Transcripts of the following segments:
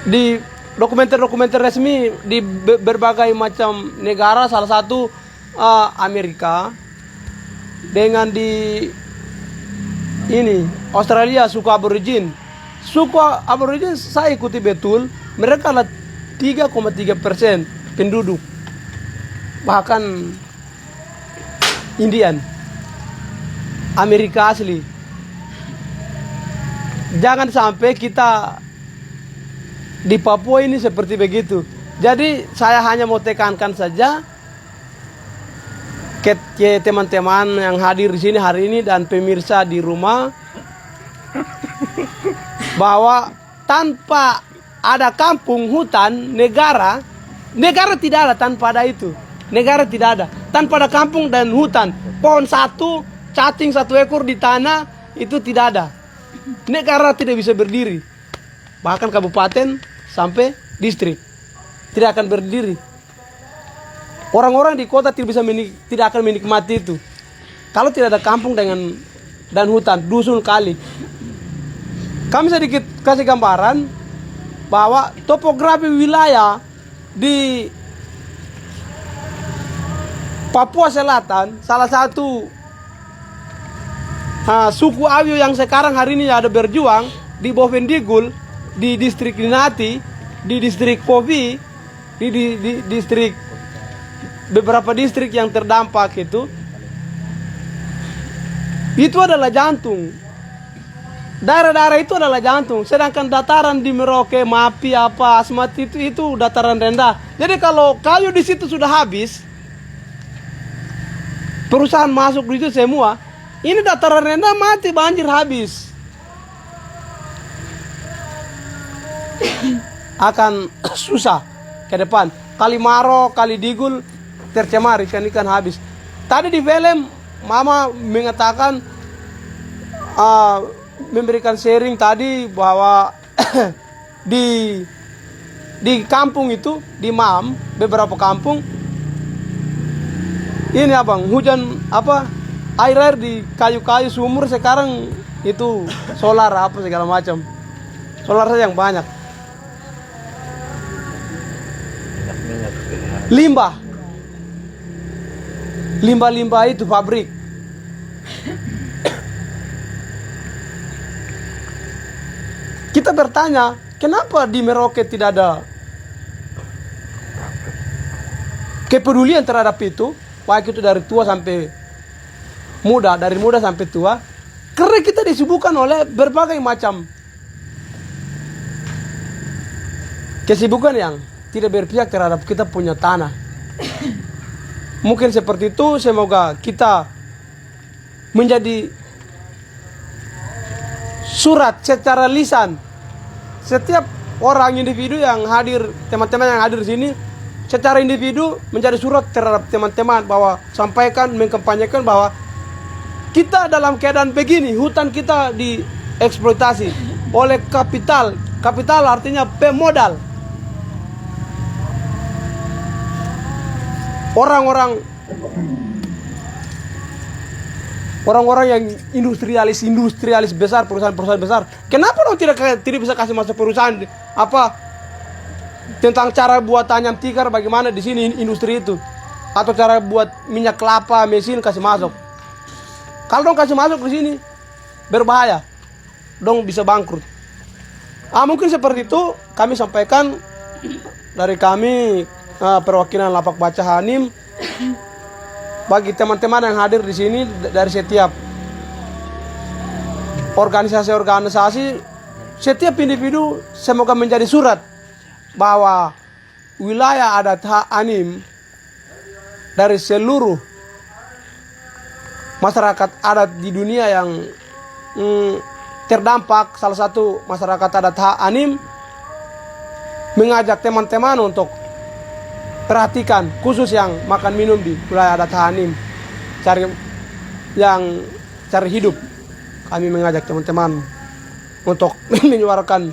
di dokumenter-dokumenter resmi di berbagai macam negara, salah satu Amerika, dengan di ini Australia, suku Aborigin. Suku Aborigin saya ikuti betul, mereka adalah 3,3% penduduk, bahkan Indian, Amerika asli. Jangan sampai kita di Papua ini seperti begitu. Jadi saya hanya mau tekankan saja ke teman-teman yang hadir di sini hari ini dan pemirsa di rumah, bahwa tanpa ada kampung hutan negara tidak ada. Tanpa ada itu negara tidak ada. Tanpa ada kampung dan hutan, pohon satu, cacing satu ekor di tanah, itu tidak ada. Negara tidak bisa berdiri. Bahkan kabupaten sampai distrik tidak akan berdiri. Orang-orang di kota tidak akan menikmati itu kalau tidak ada kampung dan hutan, dusun kali. Kami sedikit kasih gambaran bahwa topografi wilayah di Papua Selatan, salah satu suku Awio yang sekarang hari ini ada berjuang di Bovendigul, di distrik Linati, di distrik Povi, di distrik beberapa distrik yang terdampak itu adalah jantung. Daerah-daerah itu adalah jantung. Sedangkan dataran di Merauke, Mapi, Asmat itu dataran rendah. Jadi kalau kayu di situ sudah habis, perusahaan masuk di situ semua, ini dataran rendah mati, banjir habis. Akan susah ke depan. Kali Maro, Kali Digul tercemar, ikan-ikan habis. Tadi di film Mama mengatakan memberikan sharing tadi bahwa di kampung itu, di Mam, beberapa kampung ini abang, hujan air di kayu-kayu sumur sekarang itu solar segala macam. Solar saja yang banyak. Limbah itu pabrik. Kita bertanya, kenapa di Merauke tidak ada kepedulian terhadap itu, baik itu dari tua sampai muda, dari muda sampai tua? Karena kita disibukkan oleh berbagai macam kesibukan yang tidak berpihak terhadap kita punya tanah. Mungkin seperti itu. Semoga kita menjadi surat secara lisan. Setiap orang individu yang hadir, teman-teman yang hadir di sini, secara individu menjadi surat terhadap teman-teman, bahwa sampaikan, mengkampanyekan bahwa kita dalam keadaan begini, hutan kita dieksploitasi oleh kapital. Kapital artinya pemodal. Orang-orang yang industrialis besar, perusahaan-perusahaan besar. Kenapa dong tidak bisa kasih masuk perusahaan tentang cara buat anyam tikar, bagaimana di sini industri itu, atau cara buat minyak kelapa mesin kasih masuk. Kalau dong kasih masuk di sini berbahaya, dong bisa bangkrut. Mungkin seperti itu kami sampaikan dari kami, perwakilan Lapak Baca Hanim, bagi teman-teman yang hadir di sini dari setiap organisasi, setiap individu, semoga menjadi surat bahwa wilayah adat Hanim dari seluruh masyarakat adat di dunia yang terdampak. Salah satu masyarakat adat Hanim mengajak teman-teman untuk perhatikan, khusus yang makan minum di wilayah adat Hanim, cari hidup. Kami mengajak teman-teman untuk menyuarakan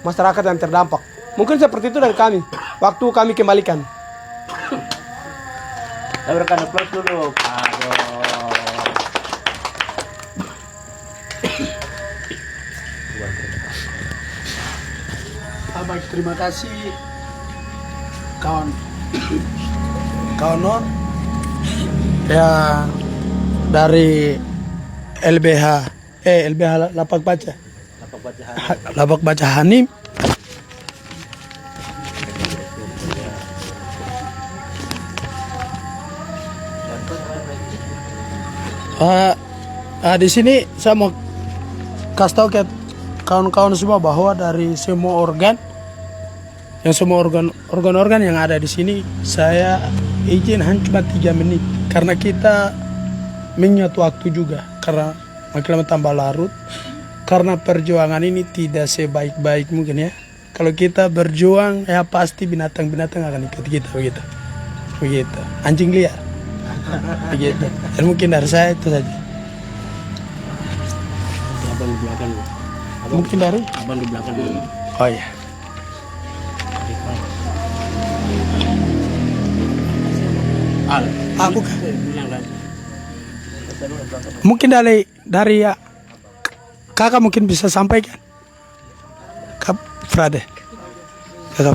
masyarakat yang terdampak. Mungkin seperti itu dari kami. Waktu kami kembalikan. Saya berikan aplaus dulu. baik, terima kasih kawan kawan non ya dari LBH Lapak Baca Lapak Baca Hanim. Di sini saya mau kasih tahu ke kawan-kawan semua bahwa dari semua organ yang ada di sini, saya izin hanya cuma 3 menit karena kita mengingat waktu juga, karena makin lama tambah larut, karena perjuangan ini tidak sebaik-baik mungkin ya. Kalau kita berjuang ya pasti binatang-binatang akan ikut kita begitu anjing liar begitu. Dan mungkin dari saya itu saja. Abang di belakang. Mungkin dari Abang di belakang. oh ya. Aku kan mungkin dari ya kakak mungkin bisa sampaikan kakak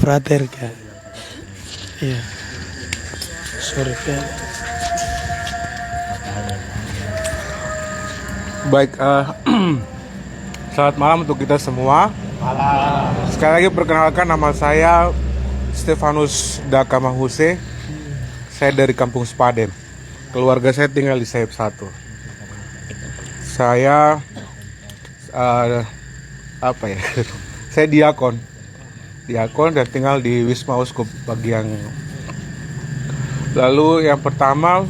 frater kan. Iya, sorry kan. Baik, selamat malam untuk kita semua. Sekali lagi perkenalkan, nama saya Stefanus Dakamahuse. Saya dari Kampung Sepaden. Keluarga saya tinggal di Sayap 1. Saya saya diakon dan tinggal di Wisma Uskup Bagian. Lalu yang pertama,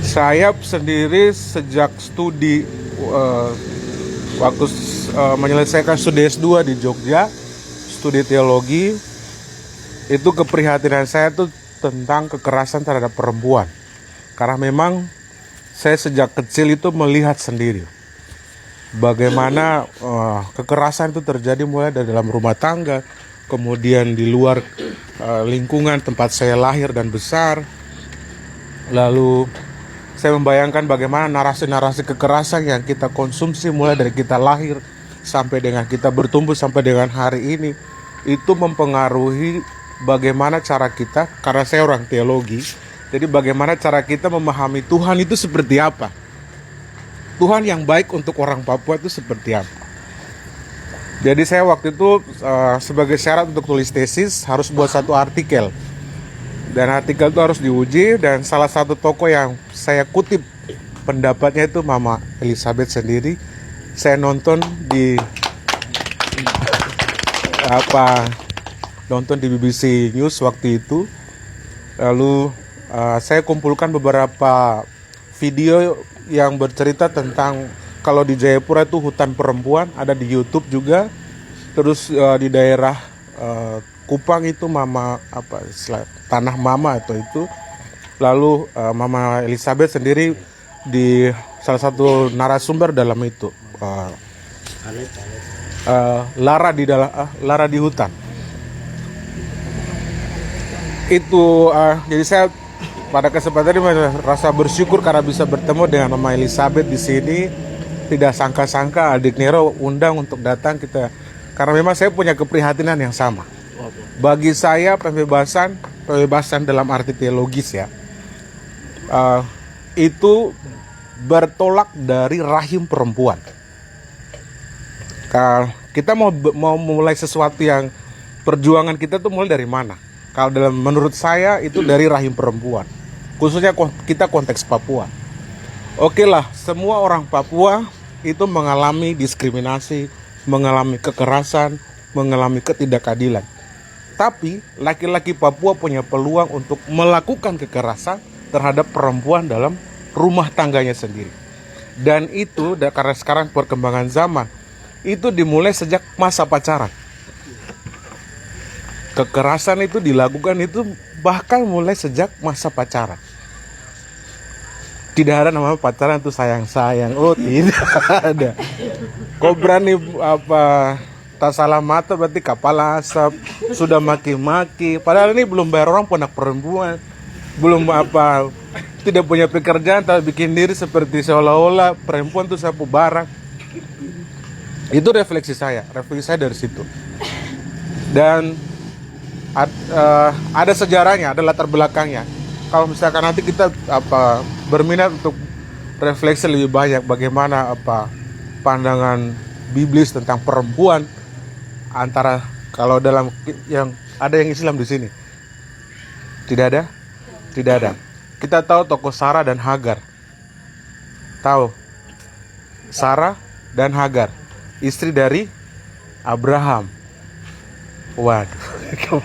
saya sendiri sejak studi waktu menyelesaikan studi S2 di Jogja, studi teologi, itu keprihatinan saya tuh tentang kekerasan terhadap perempuan. Karena memang saya sejak kecil itu melihat sendiri bagaimana kekerasan itu terjadi mulai dari dalam rumah tangga, kemudian di luar lingkungan tempat saya lahir dan besar. Lalu saya membayangkan bagaimana narasi-narasi kekerasan yang kita konsumsi mulai dari kita lahir sampai dengan kita bertumbuh sampai dengan hari ini, itu mempengaruhi bagaimana cara kita, karena saya orang teologi, jadi bagaimana cara kita memahami Tuhan itu seperti apa. Tuhan yang baik untuk orang Papua itu seperti apa. Jadi saya waktu itu sebagai syarat untuk tulis tesis harus buat satu artikel. Dan artikel itu harus diuji, dan salah satu tokoh yang saya kutip pendapatnya itu Mama Elizabeth sendiri. Saya nonton di BBC News waktu itu. Lalu saya kumpulkan beberapa video yang bercerita tentang kalau di Jayapura itu hutan perempuan, ada di YouTube juga. Terus di daerah Kupang itu tanah Mama atau itu. Lalu Mama Elizabeth sendiri di salah satu narasumber dalam itu Lara di hutan. Itu jadi saya pada kesempatan ini merasa bersyukur karena bisa bertemu dengan Mama Elizabeth di sini. Tidak sangka-sangka Adik Nero undang untuk datang kita, karena memang saya punya keprihatinan yang sama. Bagi saya pembebasan dalam arti teologis ya, itu bertolak dari rahim perempuan. Kita mau mulai sesuatu yang perjuangan kita tuh mulai dari mana? Kalau menurut saya itu dari rahim perempuan, khususnya kita konteks Papua. Oke lah, semua orang Papua itu mengalami diskriminasi, mengalami kekerasan, mengalami ketidakadilan. Tapi laki-laki Papua punya peluang untuk melakukan kekerasan terhadap perempuan dalam rumah tangganya sendiri. Dan itu karena sekarang perkembangan zaman, itu dimulai sejak masa pacaran. Kekerasan itu dilakukan itu bahkan mulai sejak masa pacaran. Tidak ada namanya pacaran itu sayang-sayang. Oh, tidak ada. Kau berani tak salah mata berarti kapal asap, sudah maki-maki. Padahal ini belum bayar orang anak perempuan. Belum tidak punya pekerjaan, tapi bikin diri seperti seolah-olah perempuan itu sapu barang. Itu refleksi saya dari situ. Dan ada sejarahnya, ada latar belakangnya. Kalau misalkan nanti kita berminat untuk refleksi lebih banyak bagaimana pandangan biblis tentang perempuan, antara kalau dalam yang ada yang Islam di sini. Tidak ada? Tidak ada. Kita tahu tokoh Sarah dan Hagar. Tahu? Sarah dan Hagar, istri dari Abraham. Waduh.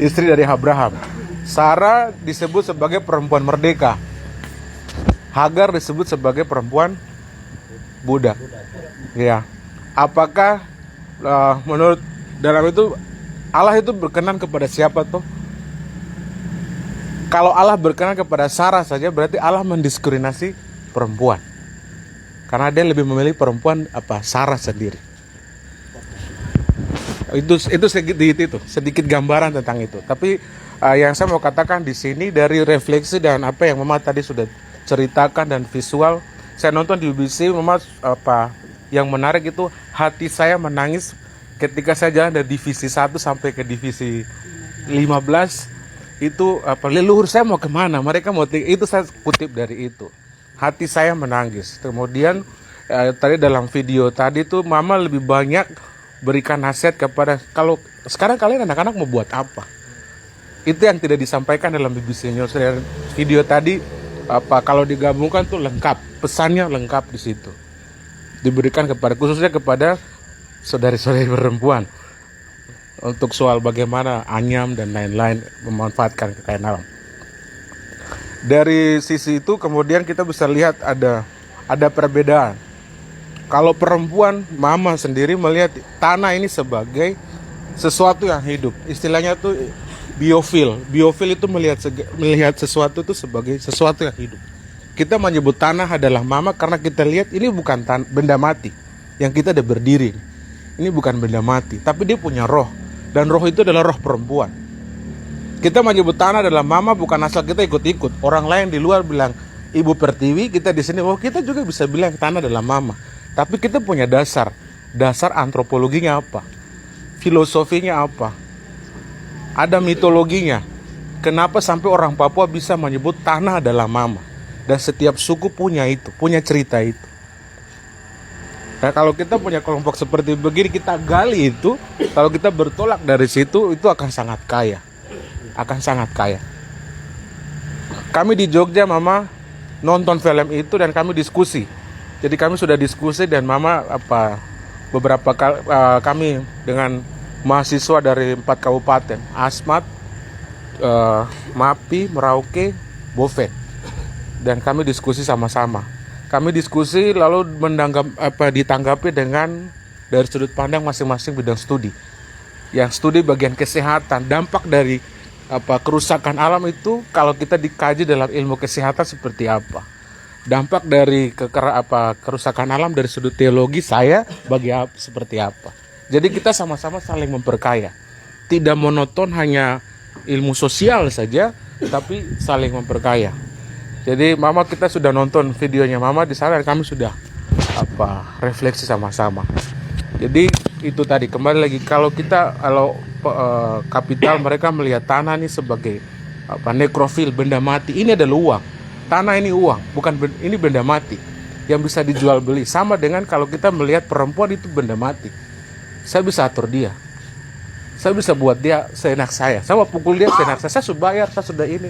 Istri dari Abraham. Sarah disebut sebagai perempuan merdeka. Hagar disebut sebagai perempuan budak. Ya. Apakah menurut dalam itu Allah itu berkenan kepada siapa tuh? Kalau Allah berkenan kepada Sarah saja, berarti Allah mendiskriminasi perempuan. Karena dia lebih memilih perempuan Sarah sendiri. Itu sedikit gambaran tentang itu. Tapi yang saya mau katakan di sini dari refleksi dan apa yang Mama tadi sudah ceritakan dan visual, saya nonton di BBC, Mama yang menarik itu hati saya menangis ketika saya jalan dari divisi 1 sampai ke divisi 15. Itu leluhur saya mau kemana, mereka mau itu, saya kutip dari itu. Hati saya menangis. Kemudian tadi dalam video tadi tuh Mama lebih banyak berikan nasihat kepada, kalau sekarang kalian anak-anak mau buat apa? Itu yang tidak disampaikan dalam BBC News. Video tadi kalau digabungkan tuh lengkap, pesannya lengkap di situ. Diberikan kepada, khususnya kepada saudari-saudari perempuan, untuk soal bagaimana anyam dan lain-lain memanfaatkan kekayaan alam. Dari sisi itu kemudian kita bisa lihat ada perbedaan. Kalau perempuan, Mama sendiri melihat tanah ini sebagai sesuatu yang hidup. Istilahnya tuh biofil. Biofil itu melihat sesuatu itu sebagai sesuatu yang hidup. Kita menyebut tanah adalah Mama karena kita lihat ini bukan benda mati yang kita ada berdiri. Ini bukan benda mati, tapi dia punya roh. Dan roh itu adalah roh perempuan. Kita menyebut tanah adalah Mama bukan asal kita ikut-ikut. Orang lain di luar bilang Ibu Pertiwi, kita di sini, kita juga bisa bilang tanah adalah Mama. Tapi kita punya dasar antropologinya apa, filosofinya apa, ada mitologinya. Kenapa sampai orang Papua bisa menyebut tanah adalah Mama? Dan setiap suku punya itu, punya cerita itu. Nah, kalau kita punya kelompok seperti begini, kita gali itu, kalau kita bertolak dari situ, itu akan sangat kaya. Kami di Jogja, Mama nonton film itu dan kami diskusi. Jadi kami sudah diskusi dan Mama beberapa kali kami dengan mahasiswa dari 4 kabupaten, Asmat, Mapi, Merauke, Boven. Dan kami diskusi sama-sama. Kami diskusi lalu ditanggapi dengan dari sudut pandang masing-masing bidang studi. Yang studi bagian kesehatan, dampak dari kerusakan alam itu kalau kita dikaji dalam ilmu kesehatan seperti apa. Dampak dari kerusakan alam dari sudut teologi saya seperti apa. Jadi kita sama-sama saling memperkaya. Tidak monoton hanya ilmu sosial saja, tapi saling memperkaya. Jadi Mama, kita sudah nonton videonya Mama di sana dan kami sudah refleksi sama-sama. Jadi itu tadi kembali lagi kalau kapital mereka melihat tanah ini sebagai nekrofil, benda mati. Ini adalah uang. Tanah ini uang, bukan ini benda mati yang bisa dijual beli. Sama dengan kalau kita melihat perempuan itu benda mati. Saya bisa atur dia. Saya bisa buat dia seenak saya. Saya mau pukul dia seenak saya. Saya sudah bayar, saya sudah ini.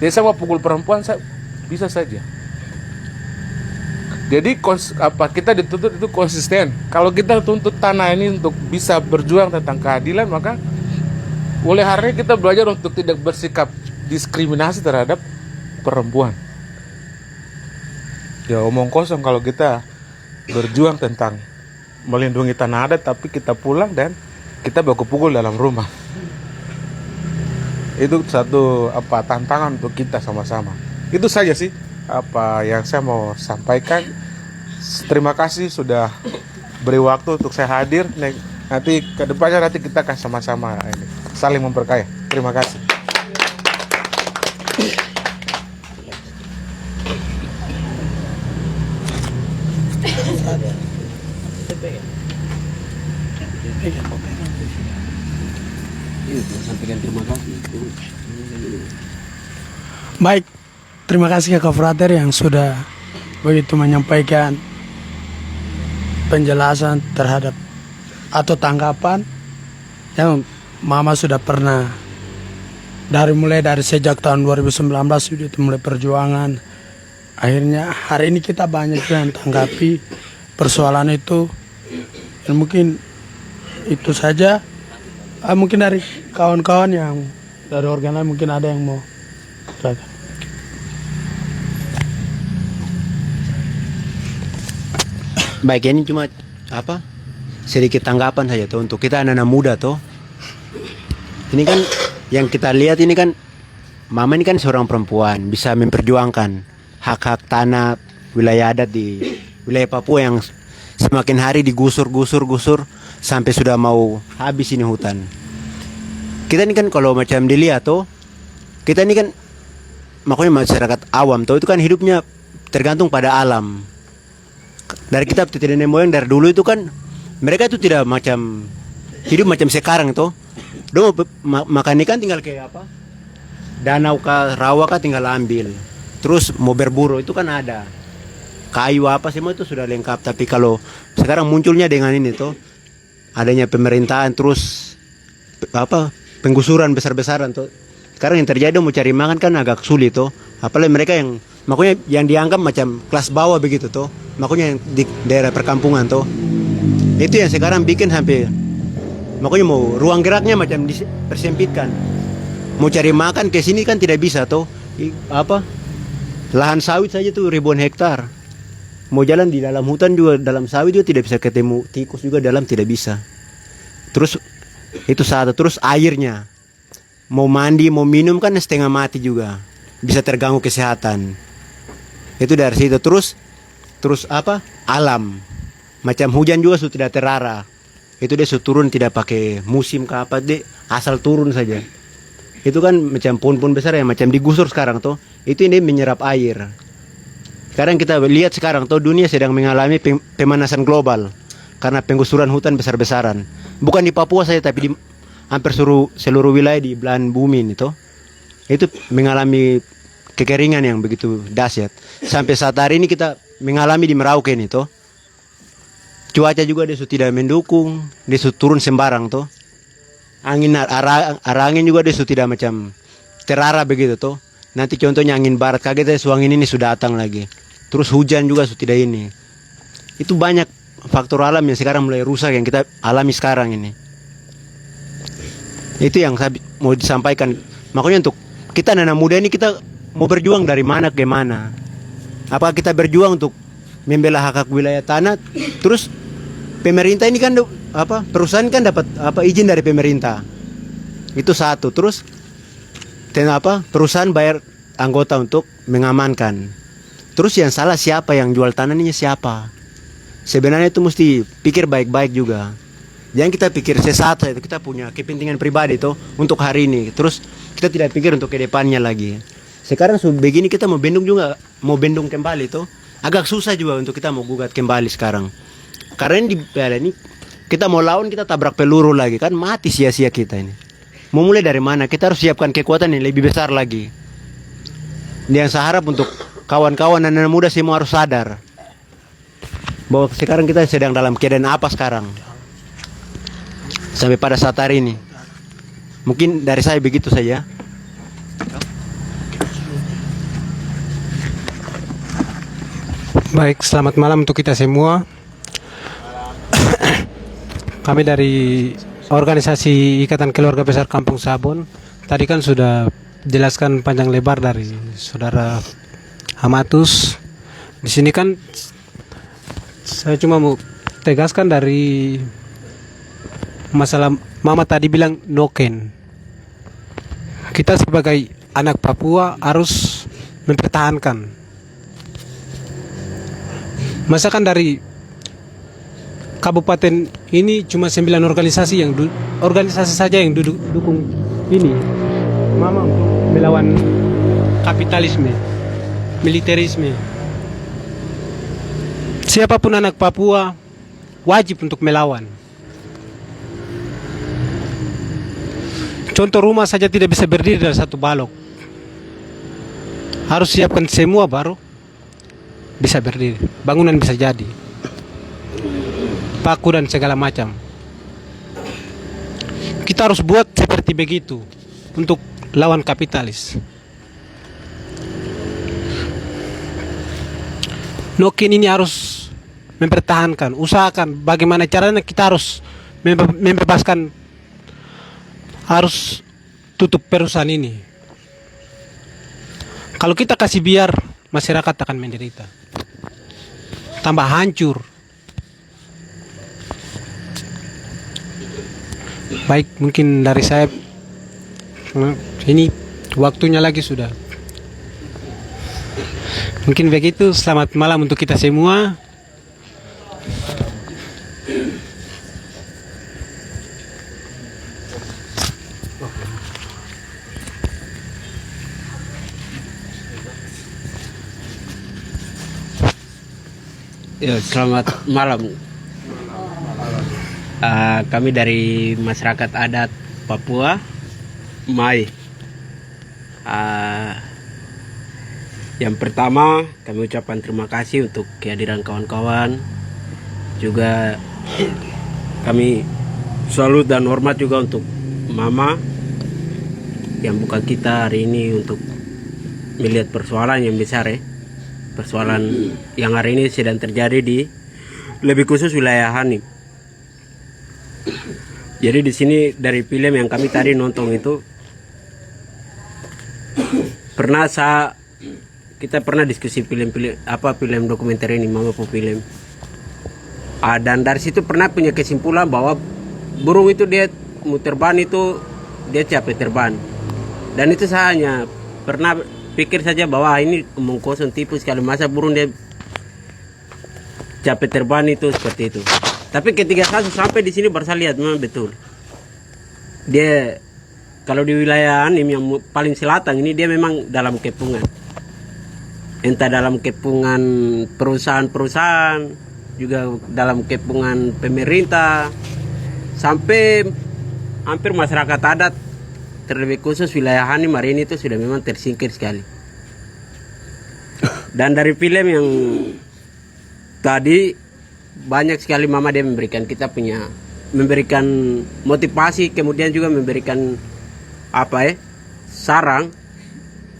Jadi saya mau pukul perempuan, saya bisa saja. Jadi kita dituntut itu konsisten. Kalau kita tuntut tanah ini untuk bisa berjuang tentang keadilan, maka oleh hari ini kita belajar untuk tidak bersikap diskriminasi terhadap perempuan. Ya omong kosong kalau kita berjuang tentang melindungi tanah adat, tapi kita pulang dan kita baku pukul dalam rumah. Itu satu tantangan untuk kita sama-sama. Itu saja sih yang saya mau sampaikan. Terima kasih sudah beri waktu untuk saya hadir. Nanti kedepannya kita akan sama-sama saling memperkaya. Terima kasih. Itu sampaikan terima kasih. Baik, terima kasih Kakak Frater yang sudah begitu menyampaikan penjelasan terhadap atau tanggapan yang Mama sudah pernah mulai dari sejak tahun 2019 sudah mulai perjuangan. Akhirnya hari ini kita banyak yang tanggapi persoalan itu. Dan mungkin itu saja. Mungkin dari kawan-kawan yang dari organ lain mungkin ada yang mau kata. Baik, ini cuma apa? Sedikit tanggapan saja tuh untuk kita anak-anak muda tuh. Ini kan yang kita lihat ini kan Mama ini kan seorang perempuan bisa memperjuangkan hak-hak tanah wilayah adat di wilayah Papua yang semakin hari digusur sampai sudah mau habis ini hutan. Kita ini kan kalau macam dilihat tuh, kita ini kan makanya masyarakat awam tuh itu kan hidupnya tergantung pada alam. Dari kita tidak nenek moyang dari dulu itu kan mereka itu tidak macam hidup macam sekarang tuh. Dong makan ikan tinggal kayak apa? Danau kah, rawa kah tinggal ambil. Terus mau berburu itu kan ada. Kayu apa semua itu sudah lengkap. Tapi kalau sekarang munculnya dengan ini tuh adanya pemerintahan terus apa penggusuran besar-besaran tuh. Sekarang yang terjadi mau cari makan kan agak sulit tuh. Apalagi mereka yang makanya yang dianggap macam kelas bawah begitu tuh. Makanya yang di daerah perkampungan tuh. Itu yang sekarang bikin sampai makanya mau ruang geraknya macam dipersempitkan. Mau cari makan ke sini kan tidak bisa tuh. Apa? Lahan sawit saja tuh ribuan hektar. Mau jalan di dalam hutan juga dalam sawit juga tidak bisa ketemu tikus juga dalam tidak bisa. Terus itu satu terus airnya. Mau mandi, mau minum kan setengah mati juga. Bisa terganggu kesehatan. Itu dari situ terus apa? Alam. Macam hujan juga sudah tidak terarah. Itu dia turun tidak pakai musim ke apa deh, asal turun saja. Itu kan macam pohon-pohon besar yang macam digusur sekarang tuh. Itu ini menyerap air. Sekarang kita lihat sekarang tuh dunia sedang mengalami pemanasan global karena penggusuran hutan besar-besaran. Bukan di Papua saja tapi di hampir seluruh wilayah di belahan bumi ini tuh. Itu mengalami kekeringan yang begitu dahsyat. Sampai saat hari ini kita mengalami di Merauke ini tuh. Cuaca juga dia sudah tidak mendukung, dia sudah turun sembarang tuh. Angin arah angin juga dia sudah tidak macam terarah begitu tuh. Nanti contohnya angin barat kaget angin ini sudah datang lagi. Terus hujan juga sudah tidak ini. Itu banyak faktor alam yang sekarang mulai rusak yang kita alami sekarang ini. Itu yang saya mau disampaikan. Makanya untuk kita anak muda ini kita mau berjuang dari mana ke mana. Apakah kita berjuang untuk membela hak-hak wilayah tanah, terus pemerintah ini kan apa perusahaan kan dapat apa izin dari pemerintah. Itu satu. Terus apa perusahaan bayar anggota untuk mengamankan. Terus yang salah siapa yang jual tanahnya siapa? Sebenarnya itu mesti pikir baik-baik juga. Jangan kita pikir sesaat saja kita punya kepentingan pribadi itu untuk hari ini. Terus kita tidak pikir untuk kedepannya lagi. Sekarang begini kita mau bendung kembali tuh. Agak susah juga untuk kita mau gugat kembali sekarang. Karena ini kita mau lawan kita tabrak peluru lagi kan mati sia-sia kita ini. Mau mulai dari mana? Kita harus siapkan kekuatan yang lebih besar lagi. Yang saya harap untuk kawan-kawan dan anak muda semua harus sadar bahwa sekarang kita sedang dalam keadaan apa sekarang. Sampai pada saat hari ini. Mungkin dari saya begitu saja. Baik, selamat malam untuk kita semua. Kami dari organisasi Ikatan Keluarga Besar Kampung Sabon. Tadi kan sudah jelaskan panjang lebar dari saudara Hamatus. Di sini kan saya cuma mau tegaskan dari masalah Mama tadi bilang noken. Kita sebagai anak Papua harus mempertahankan. Masa kan dari kabupaten ini cuma 9 organisasi yang organisasi saja yang dukung ini Mama untuk melawan kapitalisme, militerisme. Siapapun anak Papua wajib untuk melawan. contoh rumah saja tidak bisa berdiri dari satu balok. Harus siapkan semua baru bisa berdiri. Bangunan bisa jadi. Paku dan segala macam. Kita harus buat seperti begitu untuk lawan kapitalis. Noken ini harus mempertahankan, usahakan bagaimana caranya kita harus membebaskan, harus tutup perusahaan ini. Kalau kita kasih biar, masyarakat akan menderita, tambah hancur. Baik, mungkin dari saya ini waktunya lagi sudah. Mungkin begitu. Selamat malam untuk kita semua. Ya, selamat malam. Kami dari masyarakat adat Papua, Mai. Yang pertama, kami ucapkan terima kasih untuk kehadiran kawan-kawan. Juga kami salut dan hormat juga untuk Mama yang bukan kita hari ini untuk melihat persoalan yang besar ya. Persoalan yang hari ini sedang terjadi di lebih khusus wilayah Hanif. Jadi di sini dari film yang kami tadi nonton itu kita pernah diskusi film dokumenter ini, Mama Po film. Dan dari situ pernah punya kesimpulan bahwa burung itu dia mau terbang itu dia capek terbang. Dan itu saya hanya pernah pikir saja bahwa ini omong kosong, tipu sekali, masa burung dia capek terbang itu seperti itu. Tapi ketika saya sampai di sini baru saya lihat memang betul. Dia kalau di wilayah Anim yang paling selatan ini dia memang dalam kepungan. Entah dalam kepungan perusahaan-perusahaan, juga dalam kepungan pemerintah, sampai hampir masyarakat adat, terlebih khusus wilayah Hanim hari ini itu sudah memang tersingkir sekali. Dan dari film yang tadi banyak sekali Mama dia memberikan memberikan motivasi, kemudian juga memberikan saran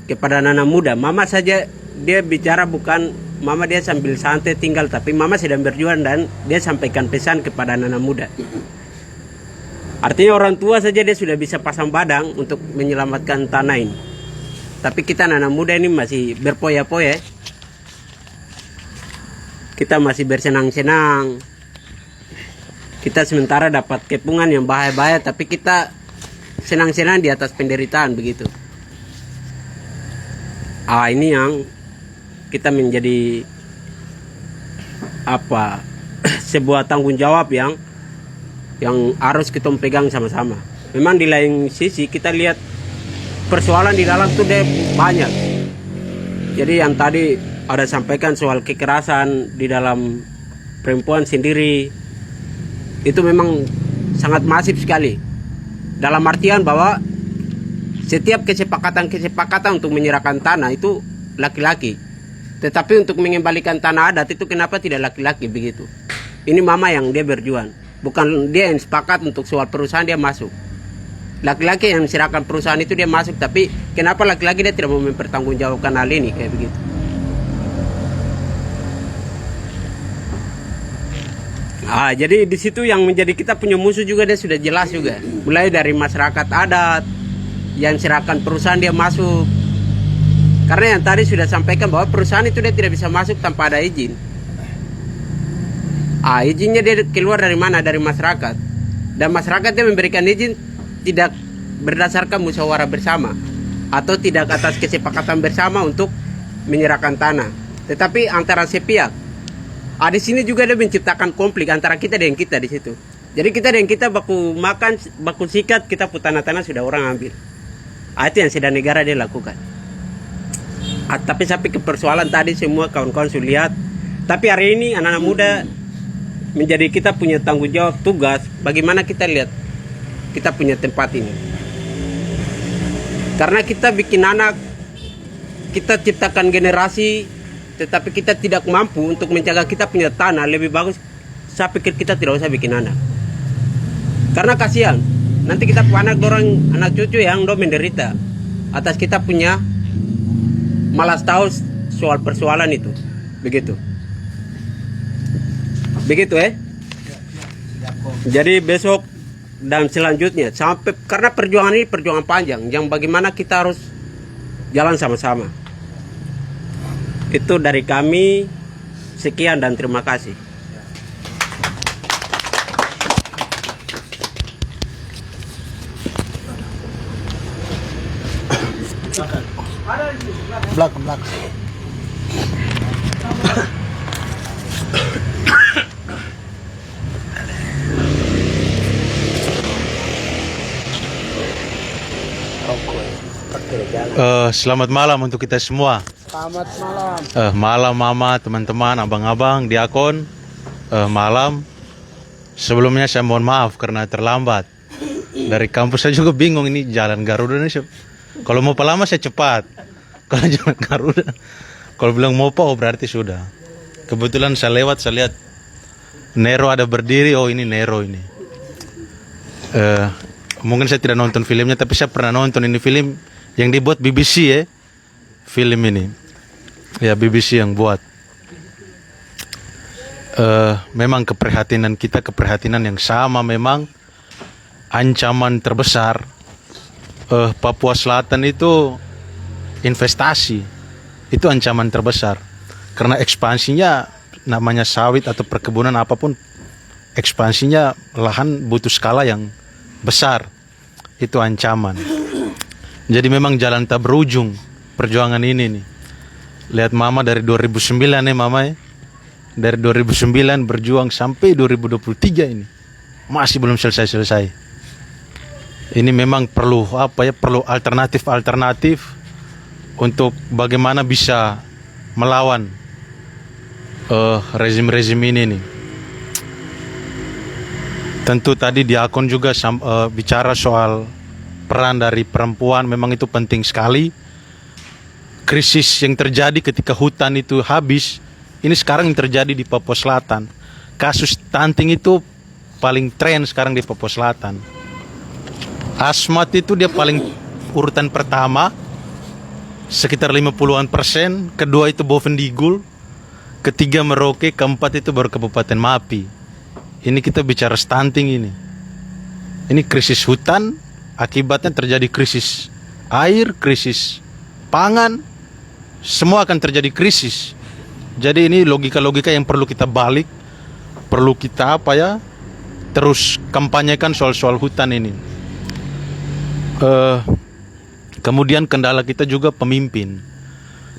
kepada anak muda. Mama saja dia bicara bukan Mama dia sambil santai tinggal, tapi Mama sedang berjuang dan dia sampaikan pesan kepada anak muda. Artinya orang tua saja dia sudah bisa pasang badang untuk menyelamatkan tanah ini. Tapi kita anak muda ini masih berpoya-poya. Kita masih bersenang-senang. Kita sementara dapat kepungan yang bahaya-bahaya, tapi kita senang-senang di atas penderitaan begitu. Ini yang kita menjadi sebuah tanggung jawab yang harus kita pegang sama-sama. Memang di lain sisi kita lihat persoalan di dalam itu dia banyak. Jadi yang tadi ada sampaikan soal kekerasan di dalam perempuan sendiri, itu memang sangat masif sekali. Dalam artian bahwa setiap kesepakatan untuk menyerahkan tanah itu laki-laki. Tetapi untuk mengembalikan tanah adat itu kenapa tidak laki-laki begitu? Ini Mama yang dia berjuang. Bukan dia yang sepakat untuk soal perusahaan dia masuk. Laki-laki yang menyerahkan perusahaan itu dia masuk. Tapi kenapa laki-laki dia tidak mau mempertanggungjawabkan hal ini kayak begitu? Jadi di situ yang menjadi kita punya musuh juga dia sudah jelas juga. Mulai dari masyarakat adat yang serahkan perusahaan dia masuk. Karena yang tadi sudah sampaikan bahwa perusahaan itu dia tidak bisa masuk tanpa ada izin. Izinnya dia keluar dari mana? Dari masyarakat. Dan masyarakat dia memberikan izin tidak berdasarkan musyawarah bersama atau tidak atas kesepakatan bersama untuk menyerahkan tanah, tetapi antara sepihak. Di sini juga dia menciptakan konflik antara kita dengan kita di situ. Jadi kita dengan kita baku makan, baku sikat, kita pun tanah-tanah sudah orang ambil. Itu yang sedang negara dia lakukan. Tapi sampai ke persoalan tadi semua kawan-kawan sudah lihat. Tapi hari ini anak-anak muda menjadi kita punya tanggung jawab tugas. Bagaimana kita lihat kita punya tempat ini. Karena kita bikin anak, kita ciptakan generasi, tetapi kita tidak mampu untuk menjaga kita punya tanah. Lebih bagus, saya pikir kita tidak usah bikin anak. Karena kasihan, nanti kita punya anak cucu yang menderita atas kita punya malas tahu soal persoalan itu. Begitu. Begitu Jadi besok dan selanjutnya sampai, karena perjuangan ini perjuangan panjang yang bagaimana kita harus jalan sama-sama. Itu dari kami, sekian dan terima kasih. Belakang. Selamat malam untuk kita semua. Selamat malam. Malam mama, teman-teman, abang-abang, diakon. Malam. Sebelumnya saya mohon maaf karena terlambat. Dari kampus saya juga bingung ini jalan Garuda ini. Kalau mau lama saya cepat. Kalau jalan Garuda, kalau bilang mau berarti sudah. Kebetulan saya lewat, saya lihat Nero ada berdiri. Oh ini Nero ini. Mungkin saya tidak nonton filmnya, tapi saya pernah nonton ini film yang dibuat BBC film ini. Ya BBC yang buat. Memang keprihatinan kita keprihatinan yang sama memang. Ancaman terbesar Papua Selatan itu investasi. Itu ancaman terbesar. Karena ekspansinya namanya sawit atau perkebunan apapun, ekspansinya lahan butuh skala yang besar. Itu ancaman. Jadi memang jalan tak berujung perjuangan ini nih. Lihat mama dari 2009 mama Dari 2009 berjuang sampai 2023 ini. Masih belum selesai-selesai. Ini memang perlu perlu alternatif untuk bagaimana bisa melawan rezim-rezim ini nih. Tentu tadi Diakon juga bicara soal peran dari perempuan, memang itu penting sekali. Krisis yang terjadi ketika hutan itu habis, ini sekarang yang terjadi di Papua Selatan. Kasus stunting itu paling tren sekarang di Papua Selatan. Asmat itu dia paling urutan pertama, sekitar 50-an%. Kedua itu Bovendigul, ketiga Merauke, keempat itu baru Kabupaten Mapi. Ini kita bicara stunting ini. Ini krisis hutan, akibatnya terjadi krisis air, krisis pangan, semua akan terjadi krisis. Jadi ini logika-logika yang perlu kita balik, perlu kita terus kampanyekan soal-soal hutan ini. Kemudian kendala kita juga pemimpin.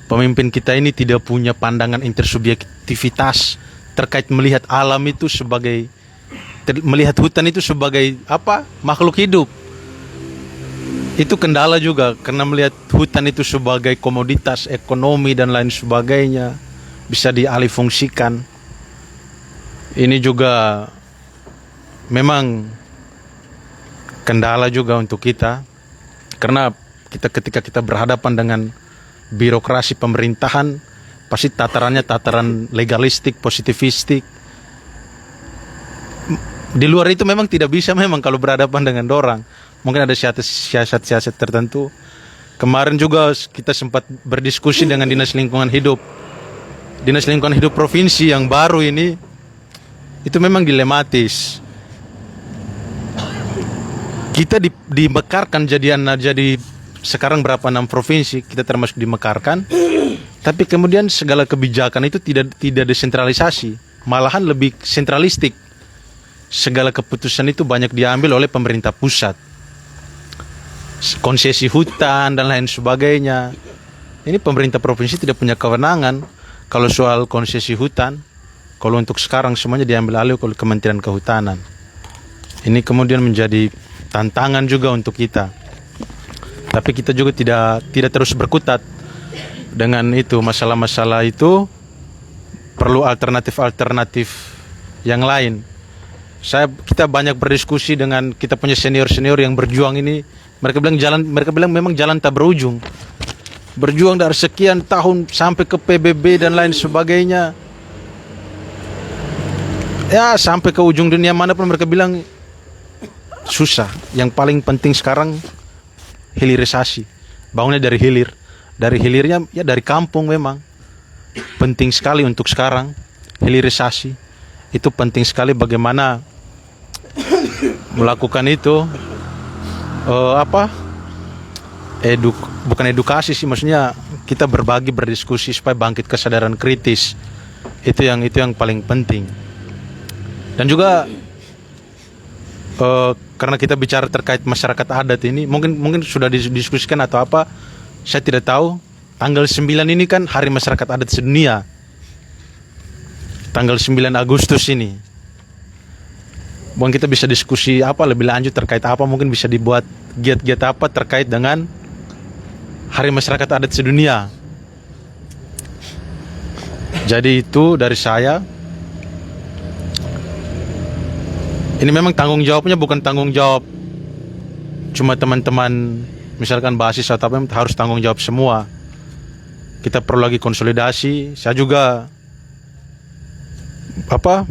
Pemimpin kita ini tidak punya pandangan intersubjektivitas terkait melihat alam itu sebagai, melihat hutan itu sebagai makhluk hidup. Itu kendala juga, karena melihat hutan itu sebagai komoditas ekonomi dan lain sebagainya, bisa dialihfungsikan. Ini juga memang kendala juga untuk kita, karena ketika kita berhadapan dengan birokrasi pemerintahan, pasti tatarannya tataran legalistik, positivistik. Di luar itu memang tidak bisa memang kalau berhadapan dengan orang. Mungkin ada siasat-siasat tertentu. Kemarin juga kita sempat berdiskusi dengan Dinas Lingkungan Hidup. Dinas Lingkungan Hidup Provinsi yang baru ini, itu memang dilematis. Kita dimekarkan jadi sekarang berapa 6 provinsi, kita termasuk dimekarkan. Tapi kemudian segala kebijakan itu tidak desentralisasi, malahan lebih sentralistik. Segala keputusan itu banyak diambil oleh pemerintah pusat. Konsesi hutan dan lain sebagainya. Ini pemerintah provinsi tidak punya kewenangan kalau soal konsesi hutan. Kalau untuk sekarang semuanya diambil alih oleh Kementerian Kehutanan. Ini kemudian menjadi tantangan juga untuk kita. Tapi kita juga tidak terus berkutat dengan itu, masalah-masalah itu. Perlu alternatif yang lain. Kita banyak berdiskusi dengan kita punya senior-senior yang berjuang ini Mereka bilang memang jalan tak berujung. Berjuang dari sekian tahun sampai ke PBB dan lain sebagainya. Ya, sampai ke ujung dunia mana pun mereka bilang susah. Yang paling penting sekarang hilirisasi. Bangunnya dari hilir. Dari hilirnya ya dari kampung memang. Penting sekali untuk sekarang hilirisasi. Itu penting sekali bagaimana melakukan itu. Bukan edukasi sih, maksudnya kita berbagi, berdiskusi supaya bangkit kesadaran kritis. Itu yang paling penting. Dan juga karena kita bicara terkait masyarakat adat ini, mungkin sudah didiskusikan atau apa, saya tidak tahu. Tanggal 9 ini kan Hari Masyarakat Adat Sedunia. Tanggal 9 Agustus ini. Mungkin kita bisa diskusi apa lebih lanjut terkait apa, mungkin bisa dibuat giat-giat apa terkait dengan Hari Masyarakat Adat Sedunia. Jadi itu dari saya. Ini memang tanggung jawabnya bukan tanggung jawab cuma teman-teman misalkan mahasiswa, tapi harus tanggung jawab semua. Kita perlu lagi konsolidasi. Saya juga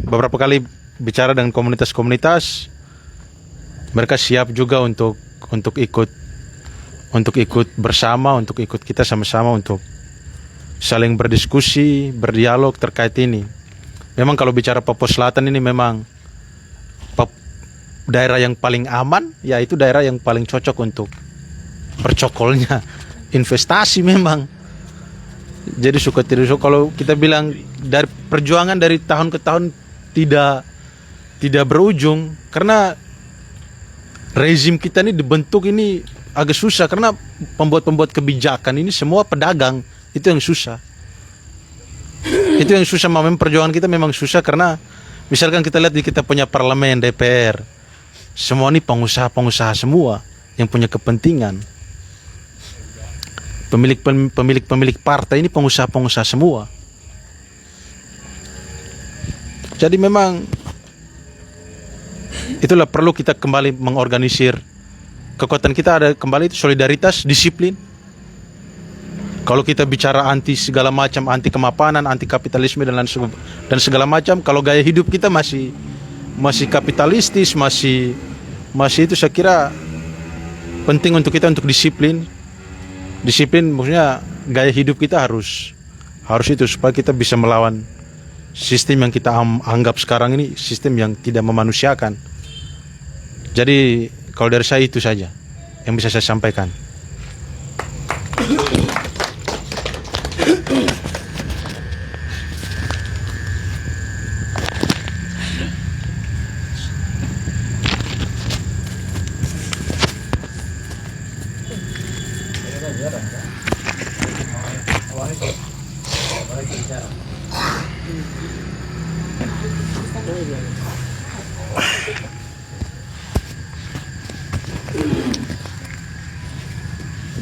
beberapa kali bicara dengan komunitas-komunitas, mereka siap juga untuk ikut bersama, untuk ikut kita sama-sama untuk saling berdiskusi, berdialog terkait ini. Memang kalau bicara Papua Selatan ini memang daerah yang paling aman, yaitu daerah yang paling cocok untuk bercokolnya investasi memang. Jadi suka tidak suka, kalau kita bilang dari perjuangan dari tahun ke tahun tidak berujung, karena rezim kita ini dibentuk ini agak susah, karena pembuat kebijakan ini semua pedagang. Itu yang susah. Itu yang susah, memang perjuangan kita memang susah, karena misalkan kita lihat di kita punya parlemen, DPR, semua ini pengusaha semua yang punya kepentingan. Pemilik partai ini pengusaha semua. Jadi memang itulah perlu kita kembali mengorganisir. Kekuatan kita ada kembali itu solidaritas, disiplin. Kalau kita bicara anti segala macam, anti kemapanan, anti kapitalisme dan segala macam, kalau gaya hidup kita masih kapitalistis, masih itu, saya kira penting untuk kita untuk disiplin. Disiplin maksudnya gaya hidup kita harus itu supaya kita bisa melawan sistem yang kita anggap sekarang ini sistem yang tidak memanusiakan. Jadi kalau dari saya itu saja yang bisa saya sampaikan.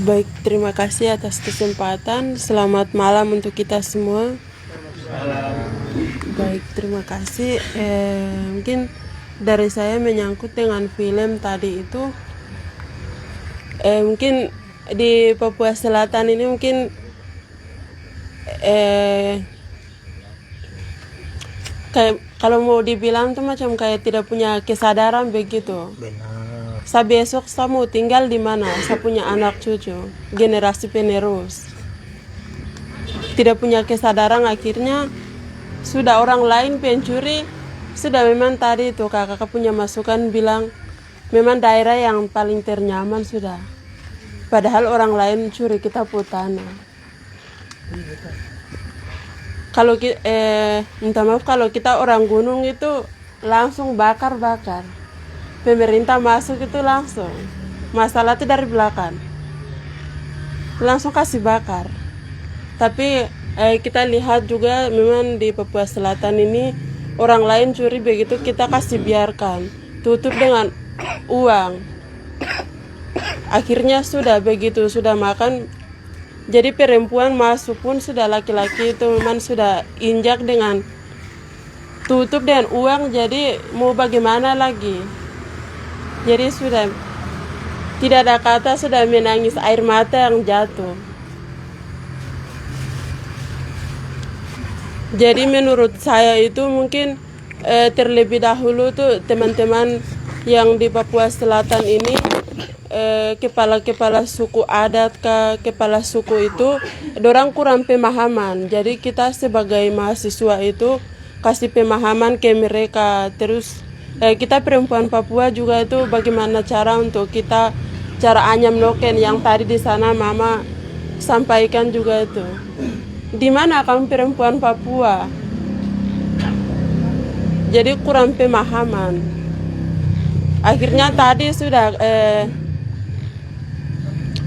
Baik, terima kasih atas kesempatan. Selamat malam untuk kita semua. Baik, terima kasih. Mungkin dari saya menyangkut dengan film tadi itu, mungkin di Papua Selatan ini mungkin kayak kalau mau dibilang tuh macam kayak tidak punya kesadaran begitu. Saya besok saya mau tinggal di mana? Saya punya anak cucu, generasi penerus. Tidak punya kesadaran, akhirnya sudah orang lain pencuri. Sudah memang tadi itu kakak punya masukan bilang memang daerah yang paling ternyaman sudah. Padahal orang lain curi kita tanah. Kalau minta maaf, kalau kita orang gunung itu langsung bakar. Pemerintah masuk itu langsung. Masalah itu dari belakang. Langsung kasih bakar. Tapi kita lihat juga memang di Papua Selatan ini orang lain curi begitu kita kasih biarkan. Tutup dengan uang. Akhirnya sudah begitu, sudah makan. Jadi perempuan masuk pun sudah laki-laki itu memang sudah injak dengan tutup dengan uang, jadi mau bagaimana lagi. Jadi sudah Tidak ada kata sudah menangis, air mata yang jatuh. Jadi menurut saya itu mungkin terlebih dahulu tuh teman-teman yang di Papua Selatan ini kepala-kepala suku adat kepala suku itu dorang kurang pemahaman. Jadi kita sebagai mahasiswa itu kasih pemahaman ke mereka. Terus kita perempuan Papua juga itu bagaimana cara untuk kita cara anyam noken yang tadi di sana mama sampaikan juga itu. Di mana kamu perempuan Papua? Jadi kurang pemahaman. Akhirnya tadi sudah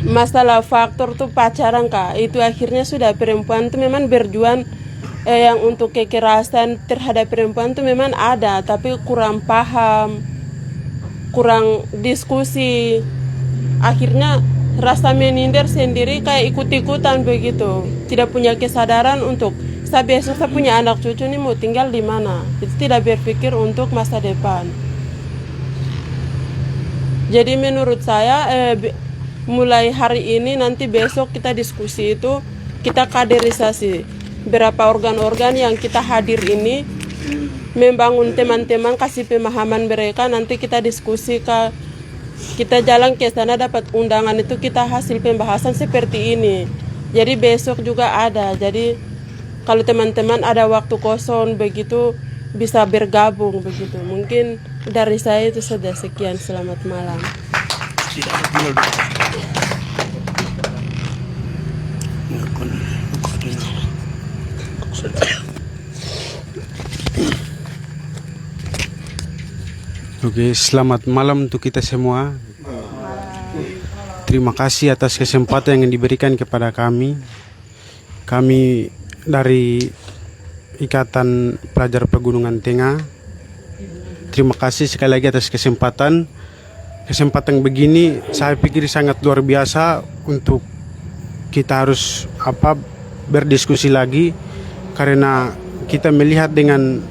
masalah faktor tuh pacaran kak, itu akhirnya sudah perempuan tuh memang berjuang yang untuk kekerasan terhadap perempuan tuh memang ada, tapi kurang paham, kurang diskusi. Akhirnya rasa menindir sendiri kayak ikut-ikutan begitu, tidak punya kesadaran untuk saya besok saya punya anak cucu nih mau tinggal di mana, itu tidak berpikir untuk masa depan. Jadi menurut saya mulai hari ini nanti besok kita diskusi itu kita kaderisasi berapa organ-organ yang kita hadir ini, membangun teman-teman, kasih pemahaman mereka, nanti kita diskusi kita jalan ke sana dapat undangan itu kita hasil pembahasan seperti ini. Jadi besok juga ada. Jadi kalau teman-teman ada waktu kosong begitu bisa bergabung begitu. Mungkin dari saya itu sudah sekian. Selamat malam. Oke, selamat malam untuk kita semua. Terima kasih atas kesempatan yang diberikan kepada kami. Kami dari Ikatan Pelajar Pegunungan Tengah. Terima kasih sekali lagi atas kesempatan. Kesempatan begini saya pikir sangat luar biasa untuk kita harus berdiskusi lagi, karena kita melihat dengan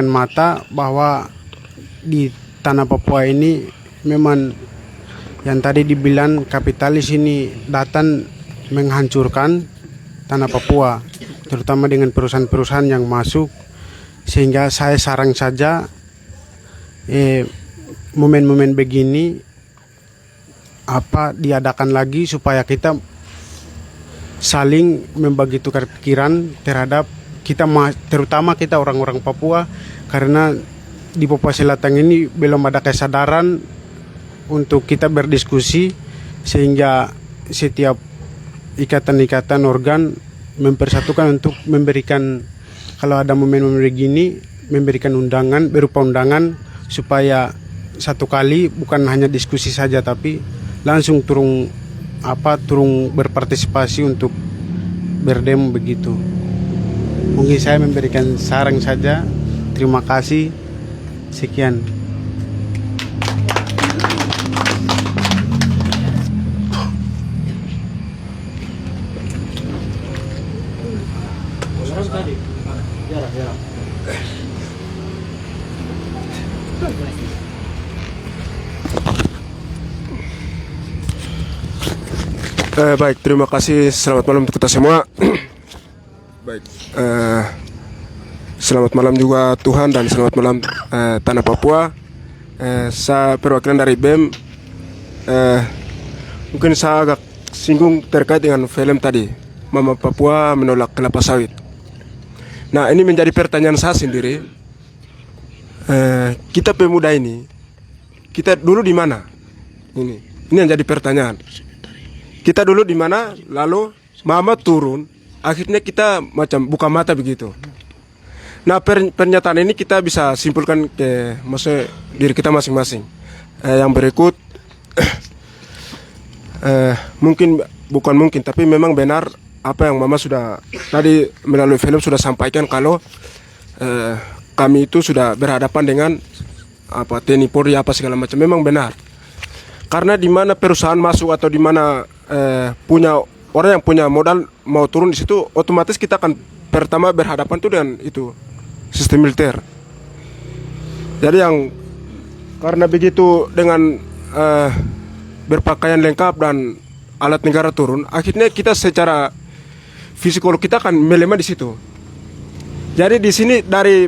mata bahwa di tanah Papua ini memang yang tadi dibilang kapitalis ini datang menghancurkan tanah Papua, terutama dengan perusahaan-perusahaan yang masuk. Sehingga saya saran saja momen-momen begini diadakan lagi supaya kita saling membagi tukar pikiran terhadap kita, terutama kita orang-orang Papua, karena di Papua Selatan ini belum ada kesadaran untuk kita berdiskusi, sehingga setiap ikatan-ikatan organ mempersatukan untuk memberikan, kalau ada momen-momen begini, memberikan undangan, berupa undangan, supaya satu kali bukan hanya diskusi saja tapi langsung turun berpartisipasi untuk berdemo begitu. Mungkin saya memberikan saran saja. Terima kasih. Sekian. Baik, terima kasih. Selamat malam untuk kita semua. Baik, selamat malam juga Tuhan, dan selamat malam tanah Papua. Saya perwakilan dari BEM. Mungkin saya agak singgung terkait dengan film tadi, Mama Papua menolak kelapa sawit. Nah, ini menjadi pertanyaan saya sendiri. Kita pemuda ini, kita dulu di mana? Ini yang jadi pertanyaan. Kita dulu di mana, lalu mama turun, akhirnya kita macam buka mata begitu. Nah, pernyataan ini kita bisa simpulkan ke maksudnya diri kita masing-masing. Yang berikut, bukan mungkin, tapi memang benar apa yang mama sudah tadi melalui film sudah sampaikan, kalau kami itu sudah berhadapan dengan TNI Polri segala macam. Memang benar. Karena di mana perusahaan masuk atau di mana punya orang yang punya modal mau turun di situ, otomatis kita akan pertama berhadapan tuh dengan itu sistem militer. Jadi yang karena begitu dengan berpakaian lengkap dan alat negara turun, akhirnya kita secara psikolog kita akan melemah di situ. Jadi di sini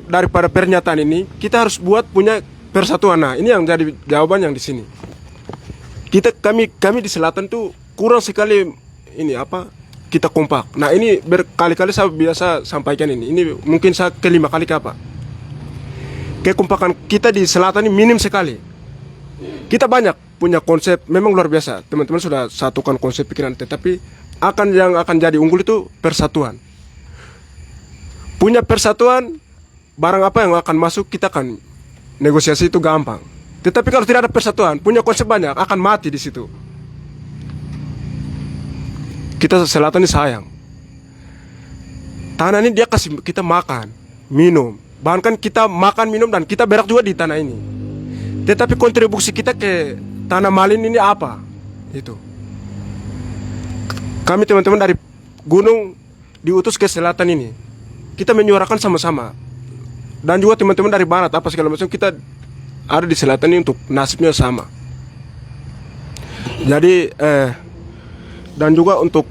daripada pernyataan ini kita harus buat punya persatuan. Nah, ini yang jadi jawaban yang di sini. Kami di selatan tuh kurang sekali ini apa? Kita kompak. Nah, ini berkali-kali saya biasa sampaikan ini. Ini mungkin saya kelima kali apa? Kekompakan kita di selatan ini minim sekali. Kita banyak punya konsep, memang luar biasa. Teman-teman sudah satukan konsep pikiran, tetapi yang akan jadi unggul itu persatuan. Punya persatuan, barang apa yang akan masuk kita akan negosiasi itu gampang. Tetapi kalau tidak ada persatuan, punya konsep banyak akan mati di situ. Kita selatan ini sayang. Tanah ini dia kasih kita makan, minum. Bahkan kita makan, minum dan kita berak juga di tanah ini. Tetapi kontribusi kita ke tanah Malin ini apa? Itu. Kami teman-teman dari gunung diutus ke selatan ini. Kita menyuarakan sama-sama. Dan juga teman-teman dari barat apa segala macam kita ada di selatan ini untuk nasibnya sama. Jadi dan juga untuk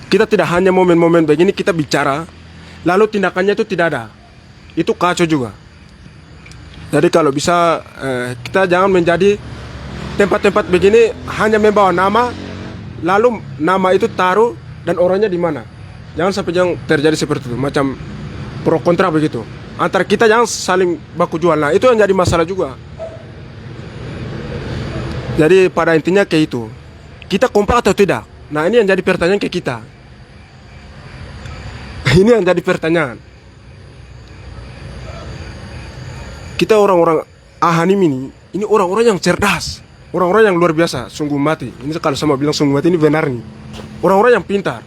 kita tidak hanya momen-momen begini kita bicara lalu tindakannya itu tidak ada, itu kacau juga. Jadi kalau bisa kita jangan menjadi tempat-tempat begini hanya membawa nama lalu nama itu taruh dan orangnya di mana. Jangan sampai terjadi seperti itu, macam pro kontra begitu antara kita, jangan saling baku jual. Nah, itu yang jadi masalah juga. Jadi pada intinya kayak itu, kita kompak atau tidak. Nah, ini yang jadi pertanyaan ke kita. Ini yang jadi pertanyaan. Kita orang-orang Ahanim ini orang-orang yang cerdas, orang-orang yang luar biasa, sungguh mati. Ini kalau sama bilang sungguh mati ini benar nih. Orang-orang yang pintar.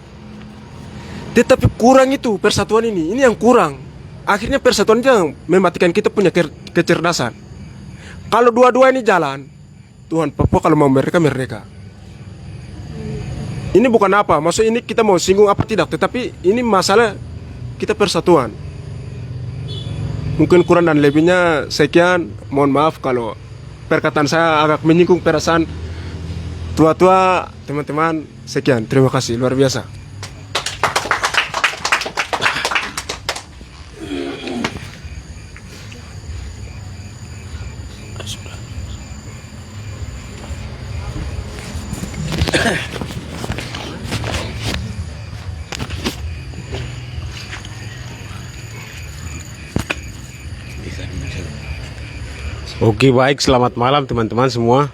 Tetapi kurang itu persatuan ini yang kurang. Akhirnya persatuan itu yang mematikan kita punya kecerdasan. Kalau dua-dua ini jalan, Tuhan Papua kalau mau merdeka. Ini bukan apa, maksud ini kita mau singgung apa tidak, tetapi ini masalah kita persatuan. Mungkin kurang dan lebihnya sekian, mohon maaf kalau perkataan saya agak menyinggung perasaan tua-tua teman-teman. Sekian, terima kasih, luar biasa. Oke, baik, selamat malam teman-teman semua.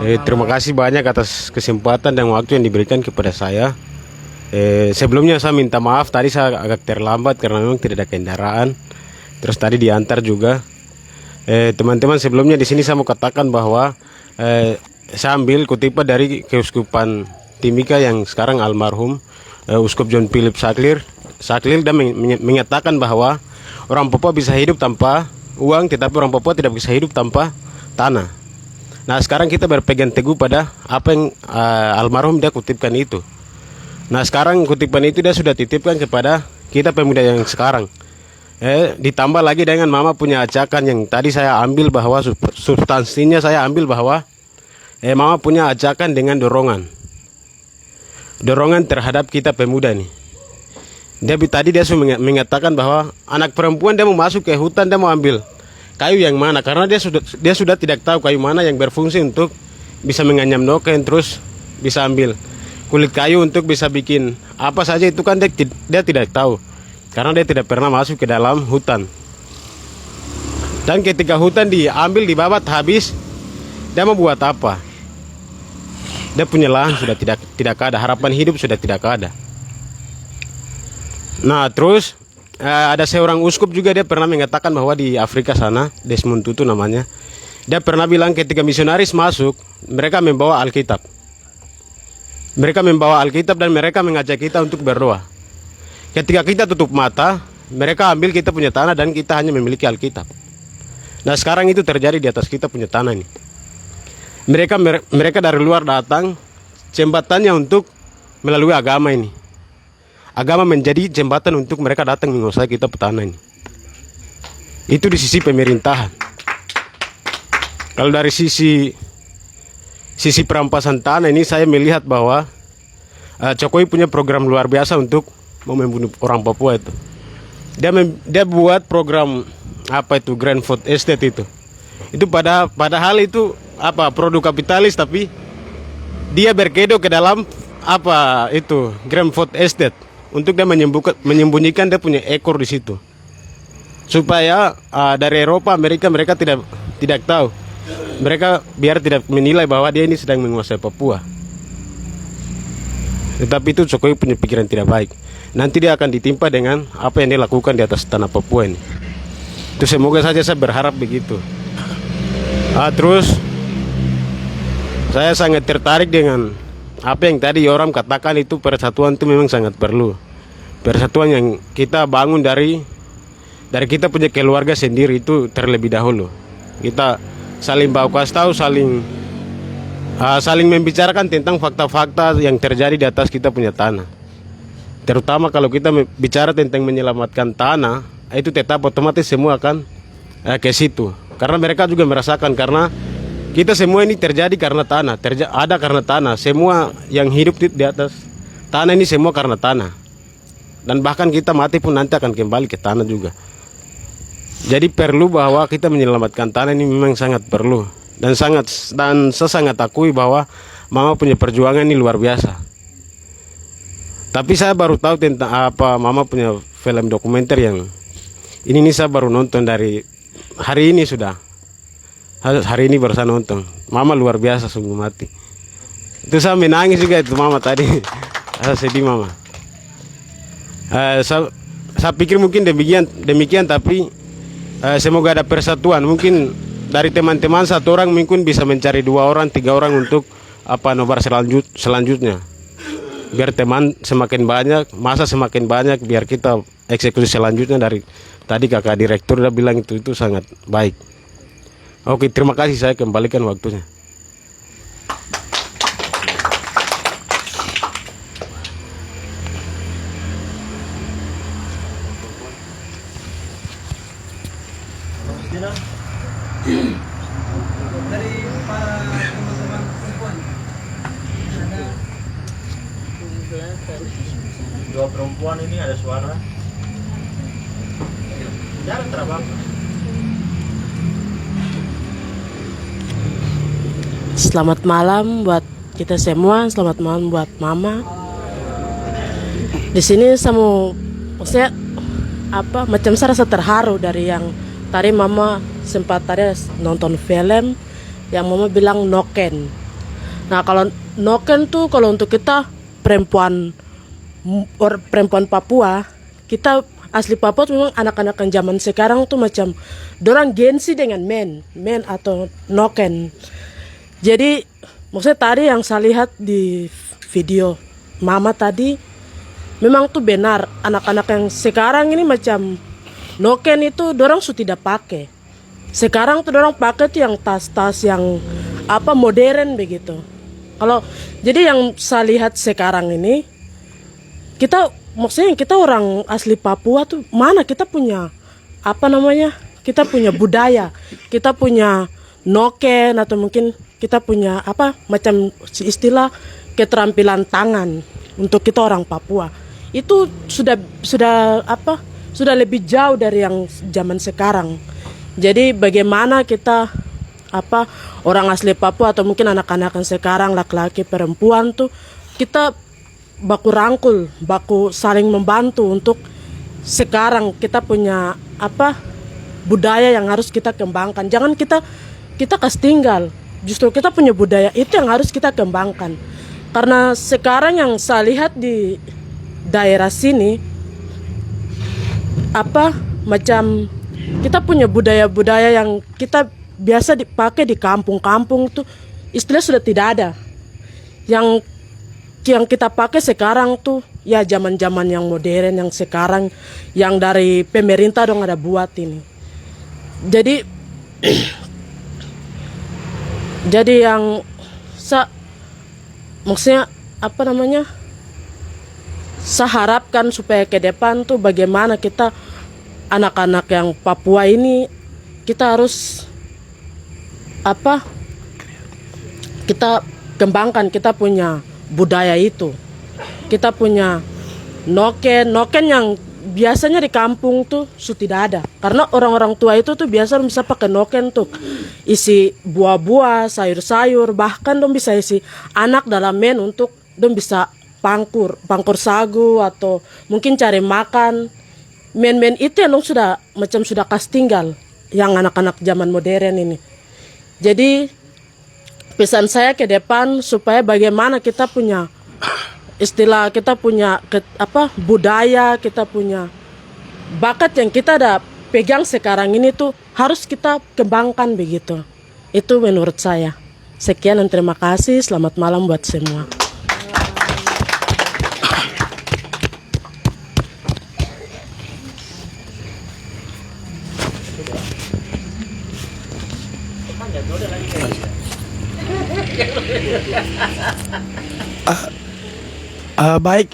Terima kasih banyak atas kesempatan dan waktu yang diberikan kepada saya. Sebelumnya saya minta maaf, tadi saya agak terlambat karena memang tidak ada kendaraan. Terus tadi diantar juga. Teman-teman, sebelumnya di sini saya mau katakan bahwa saya ambil kutipan dari Keuskupan Timika yang sekarang almarhum Uskup John Philip Sackler dan menyatakan bahwa orang Papua bisa hidup tanpa uang, tetapi orang Papua tidak bisa hidup tanpa tanah. Nah, sekarang kita berpegang teguh pada apa yang almarhum dia kutipkan itu. Nah, sekarang kutipan itu dia sudah titipkan kepada kita pemuda yang sekarang. Ditambah lagi dengan mama punya ajakan yang tadi saya ambil bahwa substansinya saya ambil bahwa mama punya ajakan dengan dorongan terhadap kita pemuda nih. Tadi dia sudah mengatakan bahwa anak perempuan dia mau masuk ke hutan, dia mau ambil kayu yang mana, karena dia sudah tidak tahu kayu mana yang berfungsi untuk bisa menganyam noken, terus bisa ambil kulit kayu untuk bisa bikin apa saja itu kan dia tidak tahu, karena dia tidak pernah masuk ke dalam hutan. Dan ketika hutan diambil, dibabat habis, dia mau buat apa? Dia punya lahan sudah tidak ada, harapan hidup sudah tidak ada. Nah, terus ada seorang uskup juga, dia pernah mengatakan bahwa di Afrika sana, Desmond Tutu namanya, dia pernah bilang ketika misionaris masuk, mereka membawa Alkitab. Mereka membawa Alkitab dan mereka mengajak kita untuk berdoa. Ketika kita tutup mata, mereka ambil kita punya tanah dan kita hanya memiliki Alkitab. Nah, sekarang itu terjadi di atas kita punya tanah ini. Mereka dari luar datang, jembatannya untuk melalui agama ini. Agama menjadi jembatan untuk mereka datang menguasai kita petanah ini. Itu di sisi pemerintahan. Kalau dari sisi perampasan tanah ini saya melihat bahwa Jokowi punya program luar biasa untuk mau membunuh orang Papua itu. Dia buat program apa itu Grand Food Estate itu. Itu padahal itu produk kapitalis, tapi dia berkedok ke dalam itu Grand Food Estate untuk dia menyembunyikan dia punya ekor di situ. Supaya dari Eropa, Amerika mereka tidak tahu. Mereka biar tidak menilai bahwa dia ini sedang menguasai Papua. Tetapi itu Jokowi punya pikiran tidak baik. Nanti dia akan ditimpa dengan apa yang dia lakukan di atas tanah Papua ini. Itu semoga saja, saya berharap begitu. Terus saya sangat tertarik dengan apa yang tadi Yoram katakan, itu persatuan itu memang sangat perlu. Persatuan yang kita bangun dari kita punya keluarga sendiri itu terlebih dahulu. Kita saling baku tahu, saling membicarakan tentang fakta-fakta yang terjadi di atas kita punya tanah. Terutama kalau kita bicara tentang menyelamatkan tanah, itu tetap otomatis semua akan ke situ. Karena mereka juga merasakan, karena kita semua ini terjadi karena tanah, ada karena tanah. Semua yang hidup di atas tanah ini semua karena tanah. Dan bahkan kita mati pun nanti akan kembali ke tanah juga. Jadi perlu bahwa kita menyelamatkan tanah ini memang sangat perlu. Dan saya sangat akui bahwa Mama punya perjuangan ini luar biasa. Tapi saya baru tahu tentang Mama punya film dokumenter yang ini saya baru nonton dari hari ini sudah. Hari ini baru saya nonton. Mama luar biasa, sungguh mati. Itu saya menangis juga itu Mama tadi. Saya sedih Mama. Saya pikir mungkin demikian tapi semoga ada persatuan. Mungkin dari teman-teman satu orang mungkin bisa mencari 2 orang, 3 orang untuk nobar selanjutnya. Biar teman semakin banyak, masa semakin banyak, biar kita eksekusi selanjutnya. Dari tadi kakak direktur udah bilang itu sangat baik. Oke, terima kasih, saya kembalikan waktunya. Dua perempuan ini ada suara. Jangan terbang. Selamat malam buat kita semua, selamat malam buat Mama. Di sini saya mau, maksudnya macam saya rasa terharu dari yang tadi Mama sempat tadi nonton film yang Mama bilang noken. Nah kalau noken tuh kalau untuk kita perempuan Papua, kita asli Papua tuh memang anak-anak yang zaman sekarang tuh macam dorang gengsi dengan men atau noken. Jadi maksudnya tadi yang saya lihat di video Mama tadi memang tuh benar, anak-anak yang sekarang ini macam noken itu dorang sudah tidak pakai. Sekarang tuh dorang pakai tuh yang tas-tas yang modern begitu. Kalau jadi yang saya lihat sekarang ini, kita orang asli Papua tuh mana kita punya kita punya budaya, kita punya noken atau mungkin kita punya macam istilah keterampilan tangan untuk kita orang Papua. Itu sudah lebih jauh dari yang zaman sekarang. Jadi bagaimana kita orang asli Papua atau mungkin anak-anak yang sekarang laki-laki perempuan tuh kita baku rangkul, baku saling membantu untuk sekarang kita punya budaya yang harus kita kembangkan. Jangan kita kasih tinggal. Justru kita punya budaya itu yang harus kita kembangkan. Karena sekarang yang saya lihat di daerah sini macam kita punya budaya-budaya yang kita biasa dipakai di kampung-kampung tuh istilah sudah tidak ada. Yang kita pakai sekarang tuh ya zaman-zaman yang modern yang sekarang yang dari pemerintah dong ada buat ini. Jadi yang maksudnya saya harapkan supaya ke depan tuh bagaimana kita anak-anak yang Papua ini kita harus kita kembangkan, kita punya budaya itu. Kita punya noken yang biasanya di kampung tuh tidak ada. Karena orang-orang tua itu tuh biasa bisa pakai noken tuh isi buah-buah, sayur-sayur, bahkan dong bisa isi anak dalam men untuk dong bisa pangkur sagu atau mungkin cari makan. Men-men itu yang dong sudah kas tinggal yang anak-anak zaman modern ini. Jadi pesan saya ke depan supaya bagaimana kita punya istilah, kita punya budaya, kita punya bakat yang kita ada pegang sekarang ini tuh harus kita kembangkan begitu. Itu menurut saya. Sekian dan terima kasih. Selamat malam buat semua. Baik,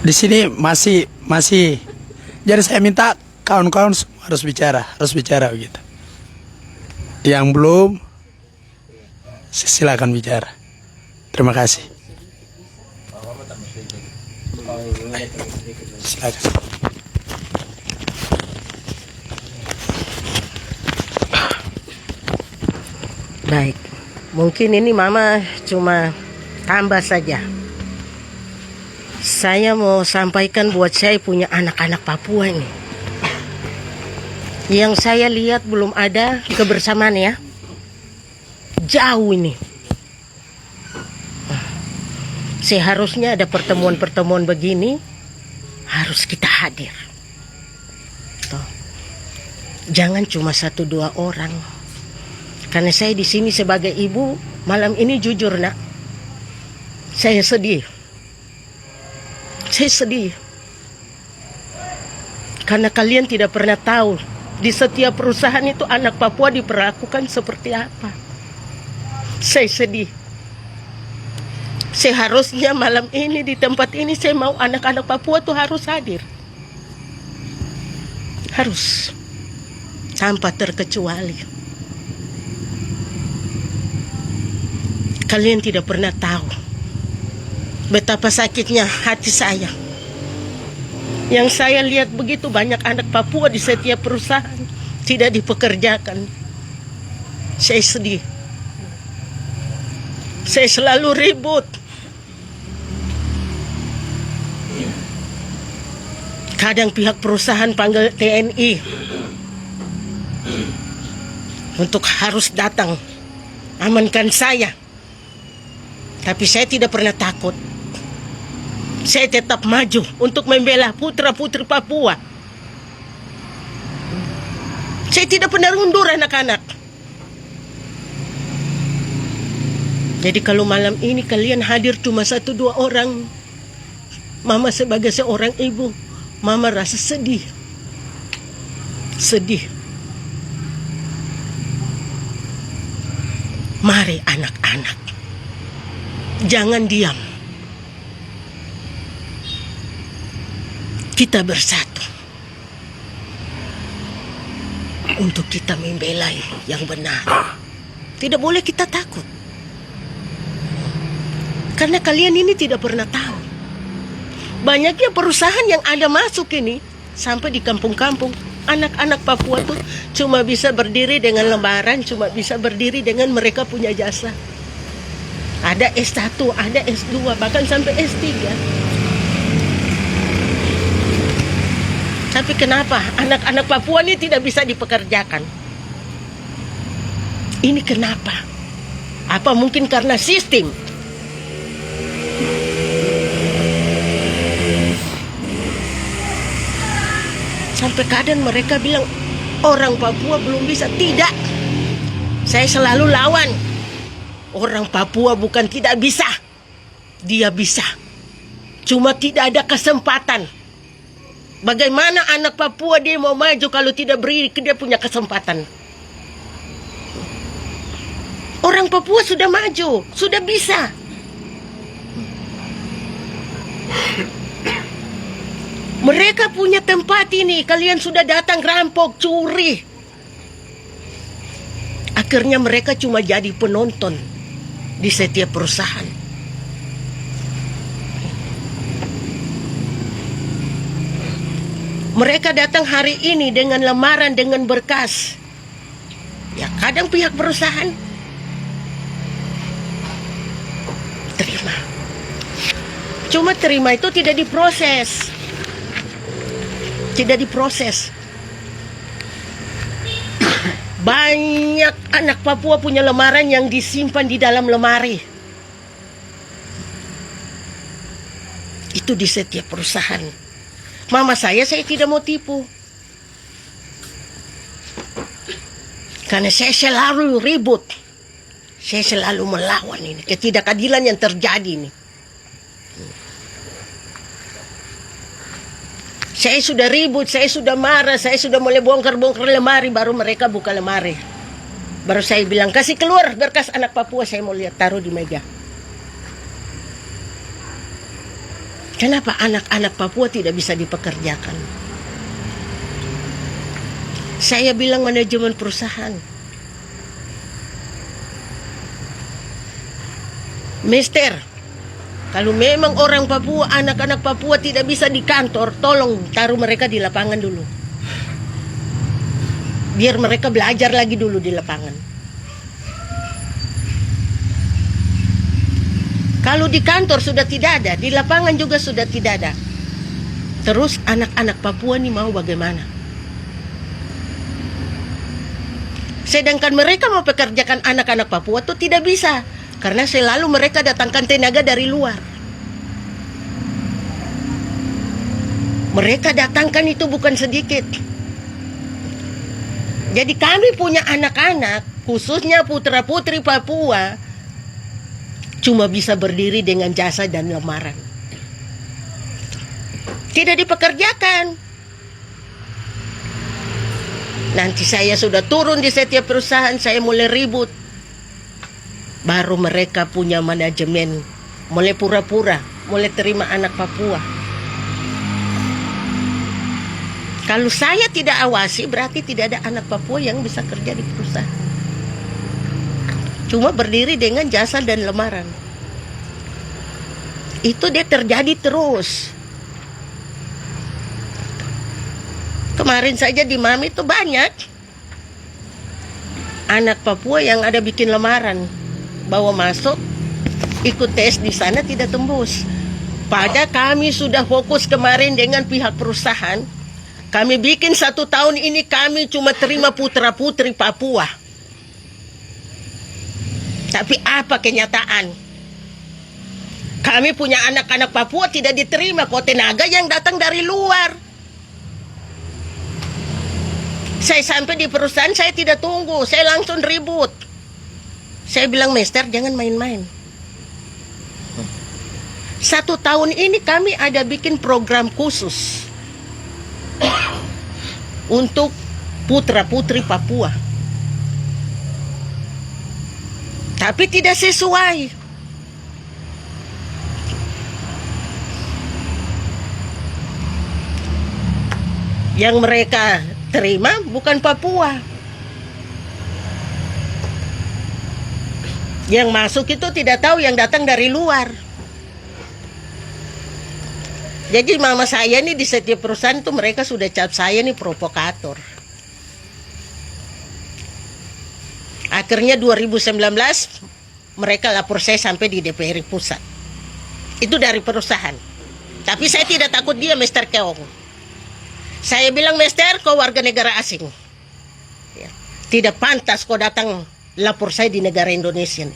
di sini masih. Jadi saya minta kawan-kawan semua harus bicara begitu. Yang belum, silakan bicara. Terima kasih. Silakan. Baik, mungkin ini Mama cuma tambah saja. Saya mau sampaikan buat saya punya anak-anak Papua ini. Yang saya lihat belum ada kebersamaan ya. Jauh ini. Seharusnya ada pertemuan-pertemuan begini, harus kita hadir. Tuh. Jangan cuma 1-2 orang. Karena saya di sini sebagai ibu, malam ini jujur nak, saya sedih. Saya sedih. Karena kalian tidak pernah tahu di setiap perusahaan itu anak Papua diperlakukan seperti apa. Saya sedih. Seharusnya malam ini di tempat ini saya mau anak-anak Papua tuh harus hadir. Harus. Tanpa terkecuali. Kalian tidak pernah tahu betapa sakitnya hati saya. Yang saya lihat begitu banyak anak Papua di setiap perusahaan tidak dipekerjakan. Saya sedih. Saya selalu ribut. Kadang pihak perusahaan panggil TNI untuk harus datang amankan saya. Tapi saya tidak pernah takut. Saya tetap maju untuk membela putra-putri Papua. Saya tidak pernah mundur anak-anak. Jadi kalau malam ini kalian hadir cuma 1-2 orang, Mama sebagai seorang ibu, Mama rasa sedih. Sedih. Mari anak-anak, jangan diam. Kita bersatu untuk kita membela yang benar. Tidak boleh kita takut. Karena kalian ini tidak pernah tahu. Banyaknya perusahaan yang ada masuk ini sampai di kampung-kampung. Anak-anak Papua tuh cuma bisa berdiri dengan lembaran, cuma bisa berdiri dengan mereka punya jasa. Ada S1, ada S2, bahkan sampai S3. Tapi kenapa anak-anak Papua ini tidak bisa dipekerjakan? Ini kenapa? Apa mungkin karena sistem? Sampai kadang mereka bilang orang Papua belum bisa. Tidak. Saya selalu lawan. Orang Papua bukan tidak bisa. Dia bisa. Cuma tidak ada kesempatan. Bagaimana anak Papua dia mau maju kalau tidak beri dia punya kesempatan? Orang Papua sudah maju, sudah bisa. Mereka punya tempat ini, kalian sudah datang rampok, curi. Akhirnya mereka cuma jadi penonton di setiap perusahaan. Mereka datang hari ini dengan lamaran, dengan berkas. Ya kadang pihak perusahaan terima. Cuma terima itu tidak diproses. Tidak diproses. Banyak anak Papua punya lamaran yang disimpan di dalam lemari. Itu di setiap perusahaan. Mama saya tidak mau tipu. Karena saya selalu ribut. Saya selalu melawan ini. Ketidakadilan yang terjadi ini. Saya sudah ribut, saya sudah marah, saya sudah mulai bongkar-bongkar lemari, baru mereka buka lemari. Baru saya bilang, kasih keluar berkas anak Papua, saya mau lihat, taruh di meja. Kenapa anak-anak Papua tidak bisa dipekerjakan? Saya bilang manajemen perusahaan. Mister, kalau memang orang Papua, anak-anak Papua tidak bisa di kantor, tolong taruh mereka di lapangan dulu. Biar mereka belajar lagi dulu di lapangan. Kalau di kantor sudah tidak ada, di lapangan juga sudah tidak ada. Terus anak-anak Papua ini mau bagaimana? Sedangkan mereka mau pekerjakan anak-anak Papua itu tidak bisa. Karena selalu mereka datangkan tenaga dari luar. Mereka datangkan itu bukan sedikit. Jadi kami punya anak-anak, khususnya putra-putri Papua, cuma bisa berdiri dengan jasa dan lamaran. Tidak dipekerjakan. Nanti saya sudah turun di setiap perusahaan, saya mulai ribut. Baru mereka punya manajemen, mulai pura-pura, mulai terima anak Papua. Kalau saya tidak awasi, berarti tidak ada anak Papua yang bisa kerja di perusahaan. Cuma berdiri dengan jasa dan lamaran. Itu dia terjadi terus. Kemarin saja di MAMI itu banyak anak Papua yang ada bikin lamaran. Bawa masuk, ikut tes di sana tidak tembus. Pada kami sudah fokus kemarin dengan pihak perusahaan. Kami bikin 1 tahun ini kami cuma terima putra-putri Papua. Tapi apa kenyataan? Kami punya anak-anak Papua tidak diterima, kok tenaga yang datang dari luar. Saya sampai di perusahaan, saya tidak tunggu, saya langsung ribut. Saya bilang, Mister, jangan main-main. 1 tahun ini kami ada bikin program khusus untuk putra-putri Papua. Tapi tidak sesuai. Yang mereka terima bukan Papua. Yang masuk itu tidak tahu, yang datang dari luar. Jadi mama saya nih di setiap perusahaan itu mereka sudah cap saya nih provokator. Akhirnya 2019 mereka lapor saya sampai di DPR pusat. Itu dari perusahaan. Tapi saya tidak takut dia, Mr. Keong. Saya bilang, Mister, kau warga negara asing. Ya. Tidak pantas kau datang lapor saya di negara Indonesia.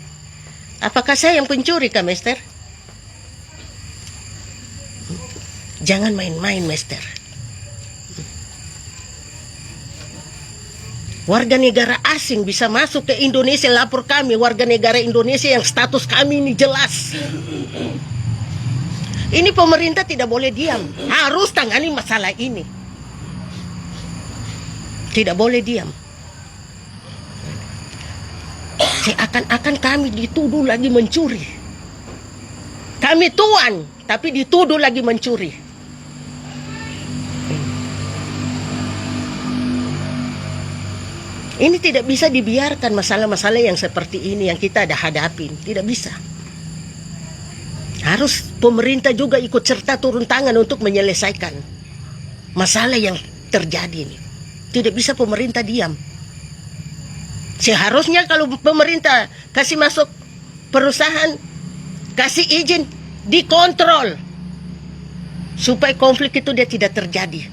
Apakah saya yang pencuri, Kak Mister? Jangan main-main, Mister. Warga negara asing bisa masuk ke Indonesia, lapor kami, warga negara Indonesia yang status kami ini jelas. Ini pemerintah tidak boleh diam, harus tangani masalah ini. Tidak boleh diam. Seakan-akan kami dituduh lagi mencuri. Kami tuan, tapi dituduh lagi mencuri. Ini tidak bisa dibiarkan masalah-masalah yang seperti ini yang kita ada hadapin. Tidak bisa. Harus pemerintah juga ikut serta turun tangan untuk menyelesaikan masalah yang terjadi ini. Tidak bisa pemerintah diam. Seharusnya kalau pemerintah kasih masuk perusahaan, kasih izin, dikontrol supaya konflik itu dia tidak terjadi.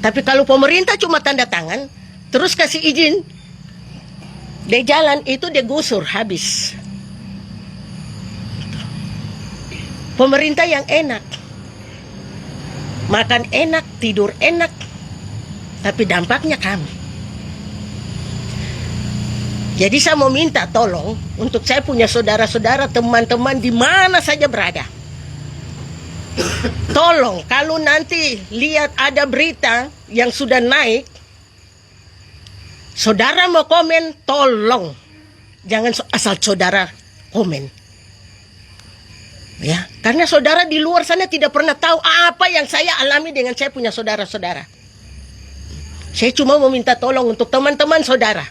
Tapi kalau pemerintah cuma tanda tangan, terus kasih izin, dia jalan, itu dia gusur, habis. Pemerintah yang enak, makan enak, tidur enak, tapi dampaknya kami. Jadi saya mau minta tolong untuk saya punya saudara-saudara, teman-teman di mana saja berada. Tolong kalau nanti lihat ada berita yang sudah naik, saudara mau komen, tolong jangan asal saudara komen. Ya, karena saudara di luar sana tidak pernah tahu apa yang saya alami dengan saya punya saudara-saudara. Saya cuma mau minta tolong untuk teman-teman saudara.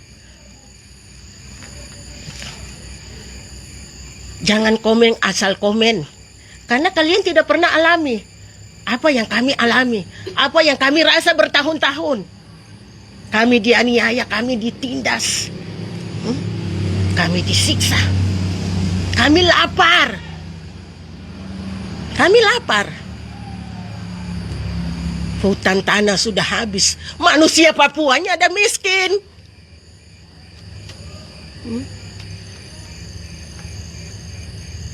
Jangan komen asal komen. Karena kalian tidak pernah alami apa yang kami alami, apa yang kami rasa bertahun-tahun. Kami dianiaya, kami ditindas, kami disiksa, kami lapar. Kami lapar. Hutan tanah sudah habis. Manusia Papuanya ada miskin.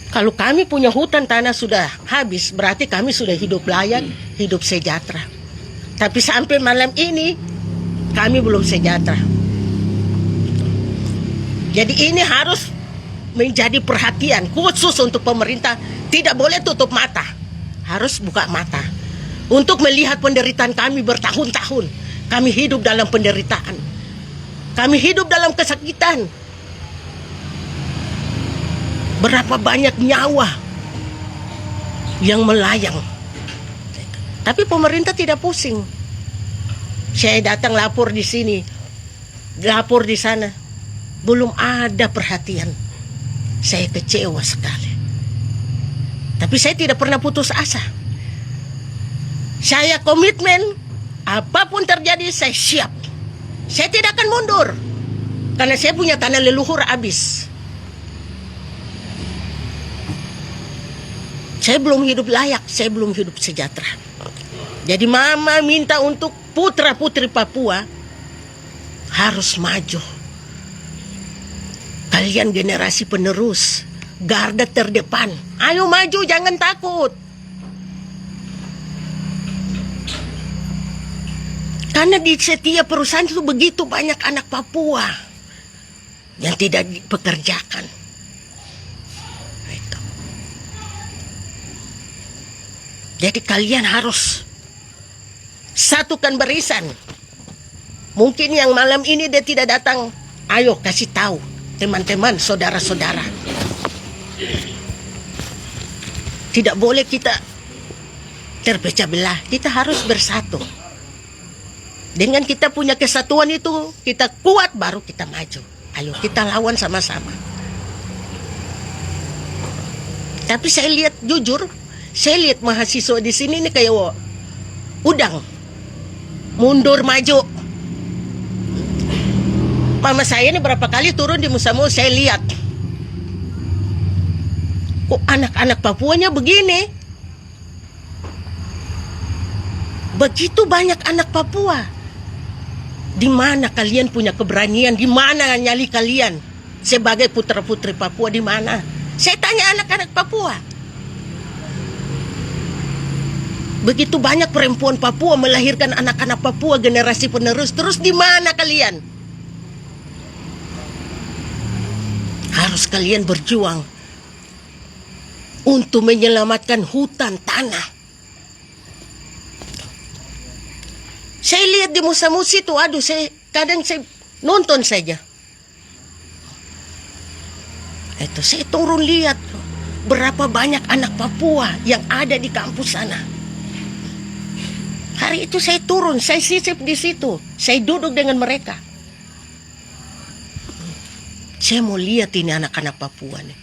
Kalau kami punya hutan tanah sudah habis, berarti kami sudah hidup layak, hidup sejahtera. Tapi sampai malam ini, kami belum sejahtera. Jadi ini harus menjadi perhatian khusus untuk pemerintah. Tidak boleh tutup mata, harus buka mata untuk melihat penderitaan kami bertahun-tahun. Kami hidup dalam penderitaan, kami hidup dalam kesakitan. Berapa banyak nyawa yang melayang, tapi pemerintah tidak pusing. Saya datang lapor di sini, lapor di sana, belum ada perhatian. Saya kecewa sekali. Tapi saya tidak pernah putus asa. Saya komitmen, apapun terjadi saya siap. Saya tidak akan mundur, karena saya punya tanah leluhur habis. Saya belum hidup layak, saya belum hidup sejahtera. Jadi mama minta untuk putra-putri Papua harus maju. Kalian generasi penerus, garda terdepan. Ayo maju, jangan takut. Karena di setiap perusahaan itu begitu banyak anak Papua yang tidak dipekerjakan. Jadi kalian harus satukan barisan. Mungkin yang malam ini dia tidak datang, ayo kasih tahu teman-teman, saudara-saudara. Tidak boleh kita terpecah belah, kita harus bersatu. Dengan kita punya kesatuan itu, kita kuat baru kita maju. Ayo kita lawan sama-sama. Tapi saya lihat jujur, saya lihat mahasiswa di sini ini kayak udang, mundur maju. Mama saya ini berapa kali turun di Musamu, saya lihat. Kok anak-anak Papuanya begini? Begitu banyak anak Papua. Di mana kalian punya keberanian? Di mana nyali kalian sebagai putra-putri Papua? Di mana? Saya tanya anak-anak Papua. Begitu banyak perempuan Papua melahirkan anak-anak Papua generasi penerus. Terus di mana kalian? Harus kalian berjuang untuk menyelamatkan hutan tanah. Saya lihat di Musamusi itu, aduh, kadang saya nonton saja. Itu saya turun lihat berapa banyak anak Papua yang ada di kampus sana. Hari itu saya turun, saya sisip di situ, saya duduk dengan mereka. Saya mau lihat ini anak-anak Papua nih.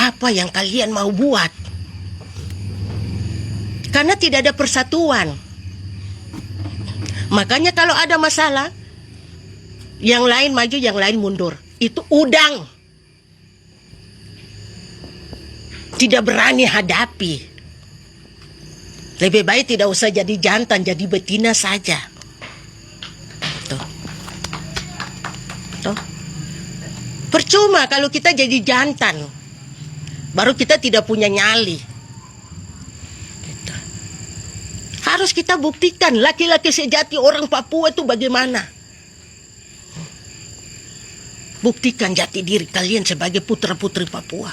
Apa yang kalian mau buat? Karena tidak ada persatuan. Makanya kalau ada masalah, yang lain maju, yang lain mundur. Itu udang. Tidak berani hadapi. Lebih baik tidak usah jadi jantan, jadi betina saja. Tuh. Tuh. Percuma kalau kita jadi jantan. Baru kita tidak punya nyali. Gitu. Harus kita buktikan laki-laki sejati orang Papua itu bagaimana. Buktikan jati diri kalian sebagai putra-putri Papua.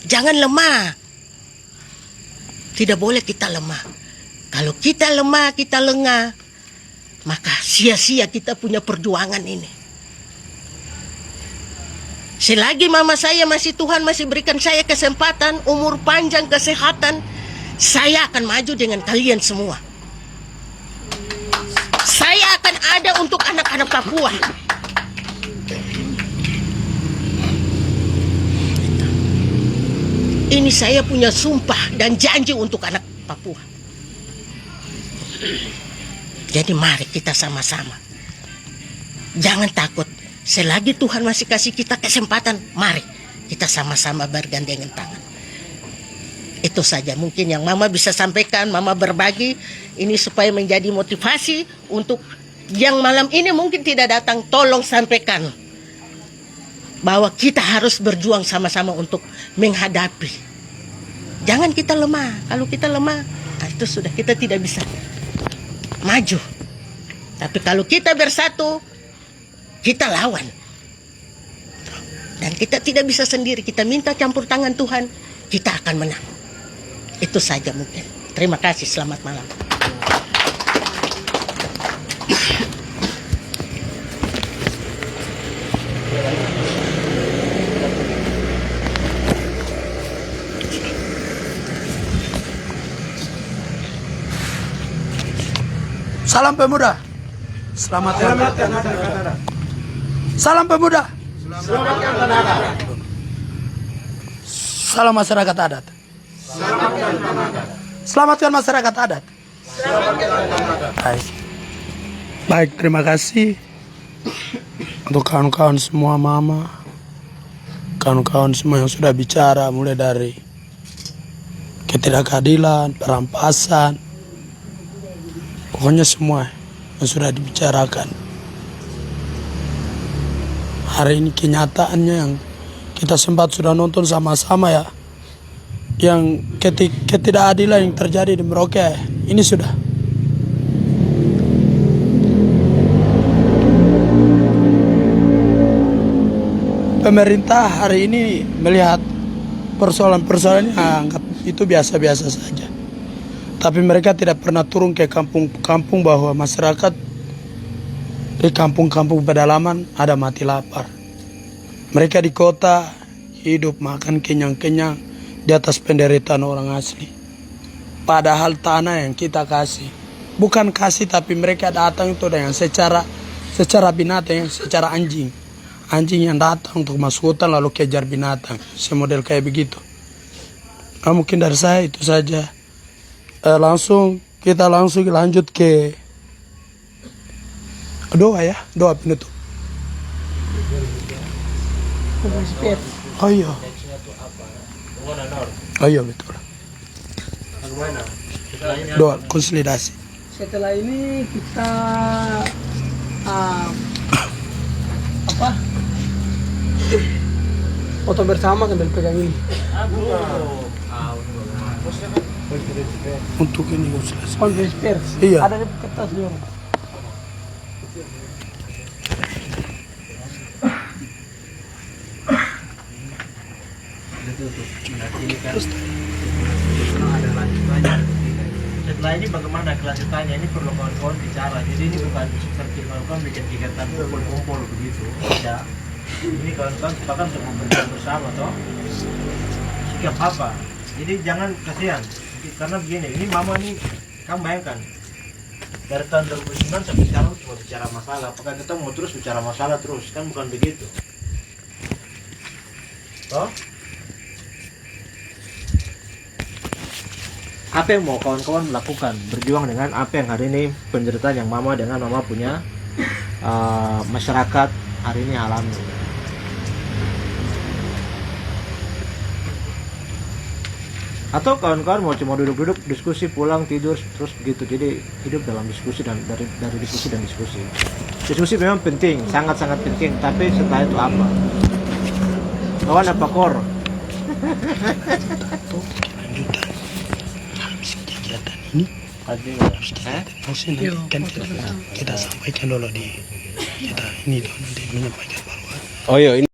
Jangan lemah. Tidak boleh kita lemah. Kalau kita lemah, kita lengah, maka sia-sia kita punya perjuangan ini. Selagi mama saya masih, Tuhan masih berikan saya kesempatan, umur panjang, kesehatan, saya akan maju dengan kalian semua. Saya akan ada untuk anak-anak Papua. Ini saya punya sumpah dan janji untuk anak Papua. Jadi mari kita sama-sama. Jangan takut. Selagi Tuhan masih kasih kita kesempatan, mari kita sama-sama bergandengan tangan. Itu saja mungkin yang Mama bisa sampaikan, Mama berbagi. Ini supaya menjadi motivasi untuk yang malam ini mungkin tidak datang. Tolong sampaikan bahwa kita harus berjuang sama-sama untuk menghadapi. Jangan kita lemah. Kalau kita lemah, nah itu sudah, kita tidak bisa maju. Tapi kalau kita bersatu, kita lawan. Dan kita tidak bisa sendiri. Kita minta campur tangan Tuhan, kita akan menang. Itu saja mungkin. Terima kasih, selamat malam. Salam pemuda. Selamatkan Kanada. Salam pemuda. Selamatkan Kanada. Salam masyarakat adat. Selamatkan Kanada. Selamatkan masyarakat adat. Selamatkan Kanada. Baik, terima kasih untuk kawan-kawan semua, Mama, kawan-kawan semua yang sudah bicara, mulai dari ketidakadilan, perampasan, pokoknya semua yang sudah dibicarakan. Hari ini kenyataannya yang kita sempat sudah nonton sama-sama ya, yang ketidakadilan yang terjadi di Merauke ini sudah. Pemerintah hari ini melihat persoalan-persoalan yang anggap itu biasa-biasa saja. Tapi mereka tidak pernah turun ke kampung-kampung bahwa masyarakat di kampung-kampung pedalaman ada mati lapar. Mereka di kota hidup makan kenyang-kenyang di atas penderitaan orang asli. Padahal tanah yang kita kasih, bukan kasih tapi mereka datang itu dengan secara binatang, secara anjing. Anjing yang datang untuk masuk hutan lalu kejar binatang. Semodel kayak begitu. Nah, mungkin dari saya itu saja. Kita langsung lanjut ke doa ya, doa penutup. Oh iya. Oh iya betul. Doa konsolidasi. Setelah ini kita foto bersama sambil pegang ini. Untuk ini konsolidasi. Konferensi pers. Iya. Ada di kertas di orang. Setelah ini bagaimana kelanjutannya, ini perlu kawan-kawan bicara. Jadi ini bukan seperti kawan-kawan bikin kegiatan kumpul-kumpul begitu. Tidak. Ini kawan-kawan sepakat untuk membentuk bersama toh. setiap apa. Jadi jangan kasihan. Karena begini, ini mama nih, kamu bayangkan dari tahun 2009 sampai sekarang cuma bicara masalah. Apakah kita mau terus bicara masalah terus? Kan bukan begitu. Toh? Apa yang mau kawan-kawan lakukan? Berjuang dengan apa yang hari ini penderitaan yang mama dengan mama punya masyarakat hari ini alami. Atau kawan-kawan mau cuma duduk-duduk diskusi pulang tidur terus begitu. Jadi hidup dalam diskusi dan dari diskusi dan diskusi. Diskusi memang penting, sangat-sangat penting. Tapi setelah itu apa? Kawan apa kor? Kegiatan ini harus nanti kita sampaikan dulu di kita ini dulu nanti menyampaikan bahwa Oh iya, ini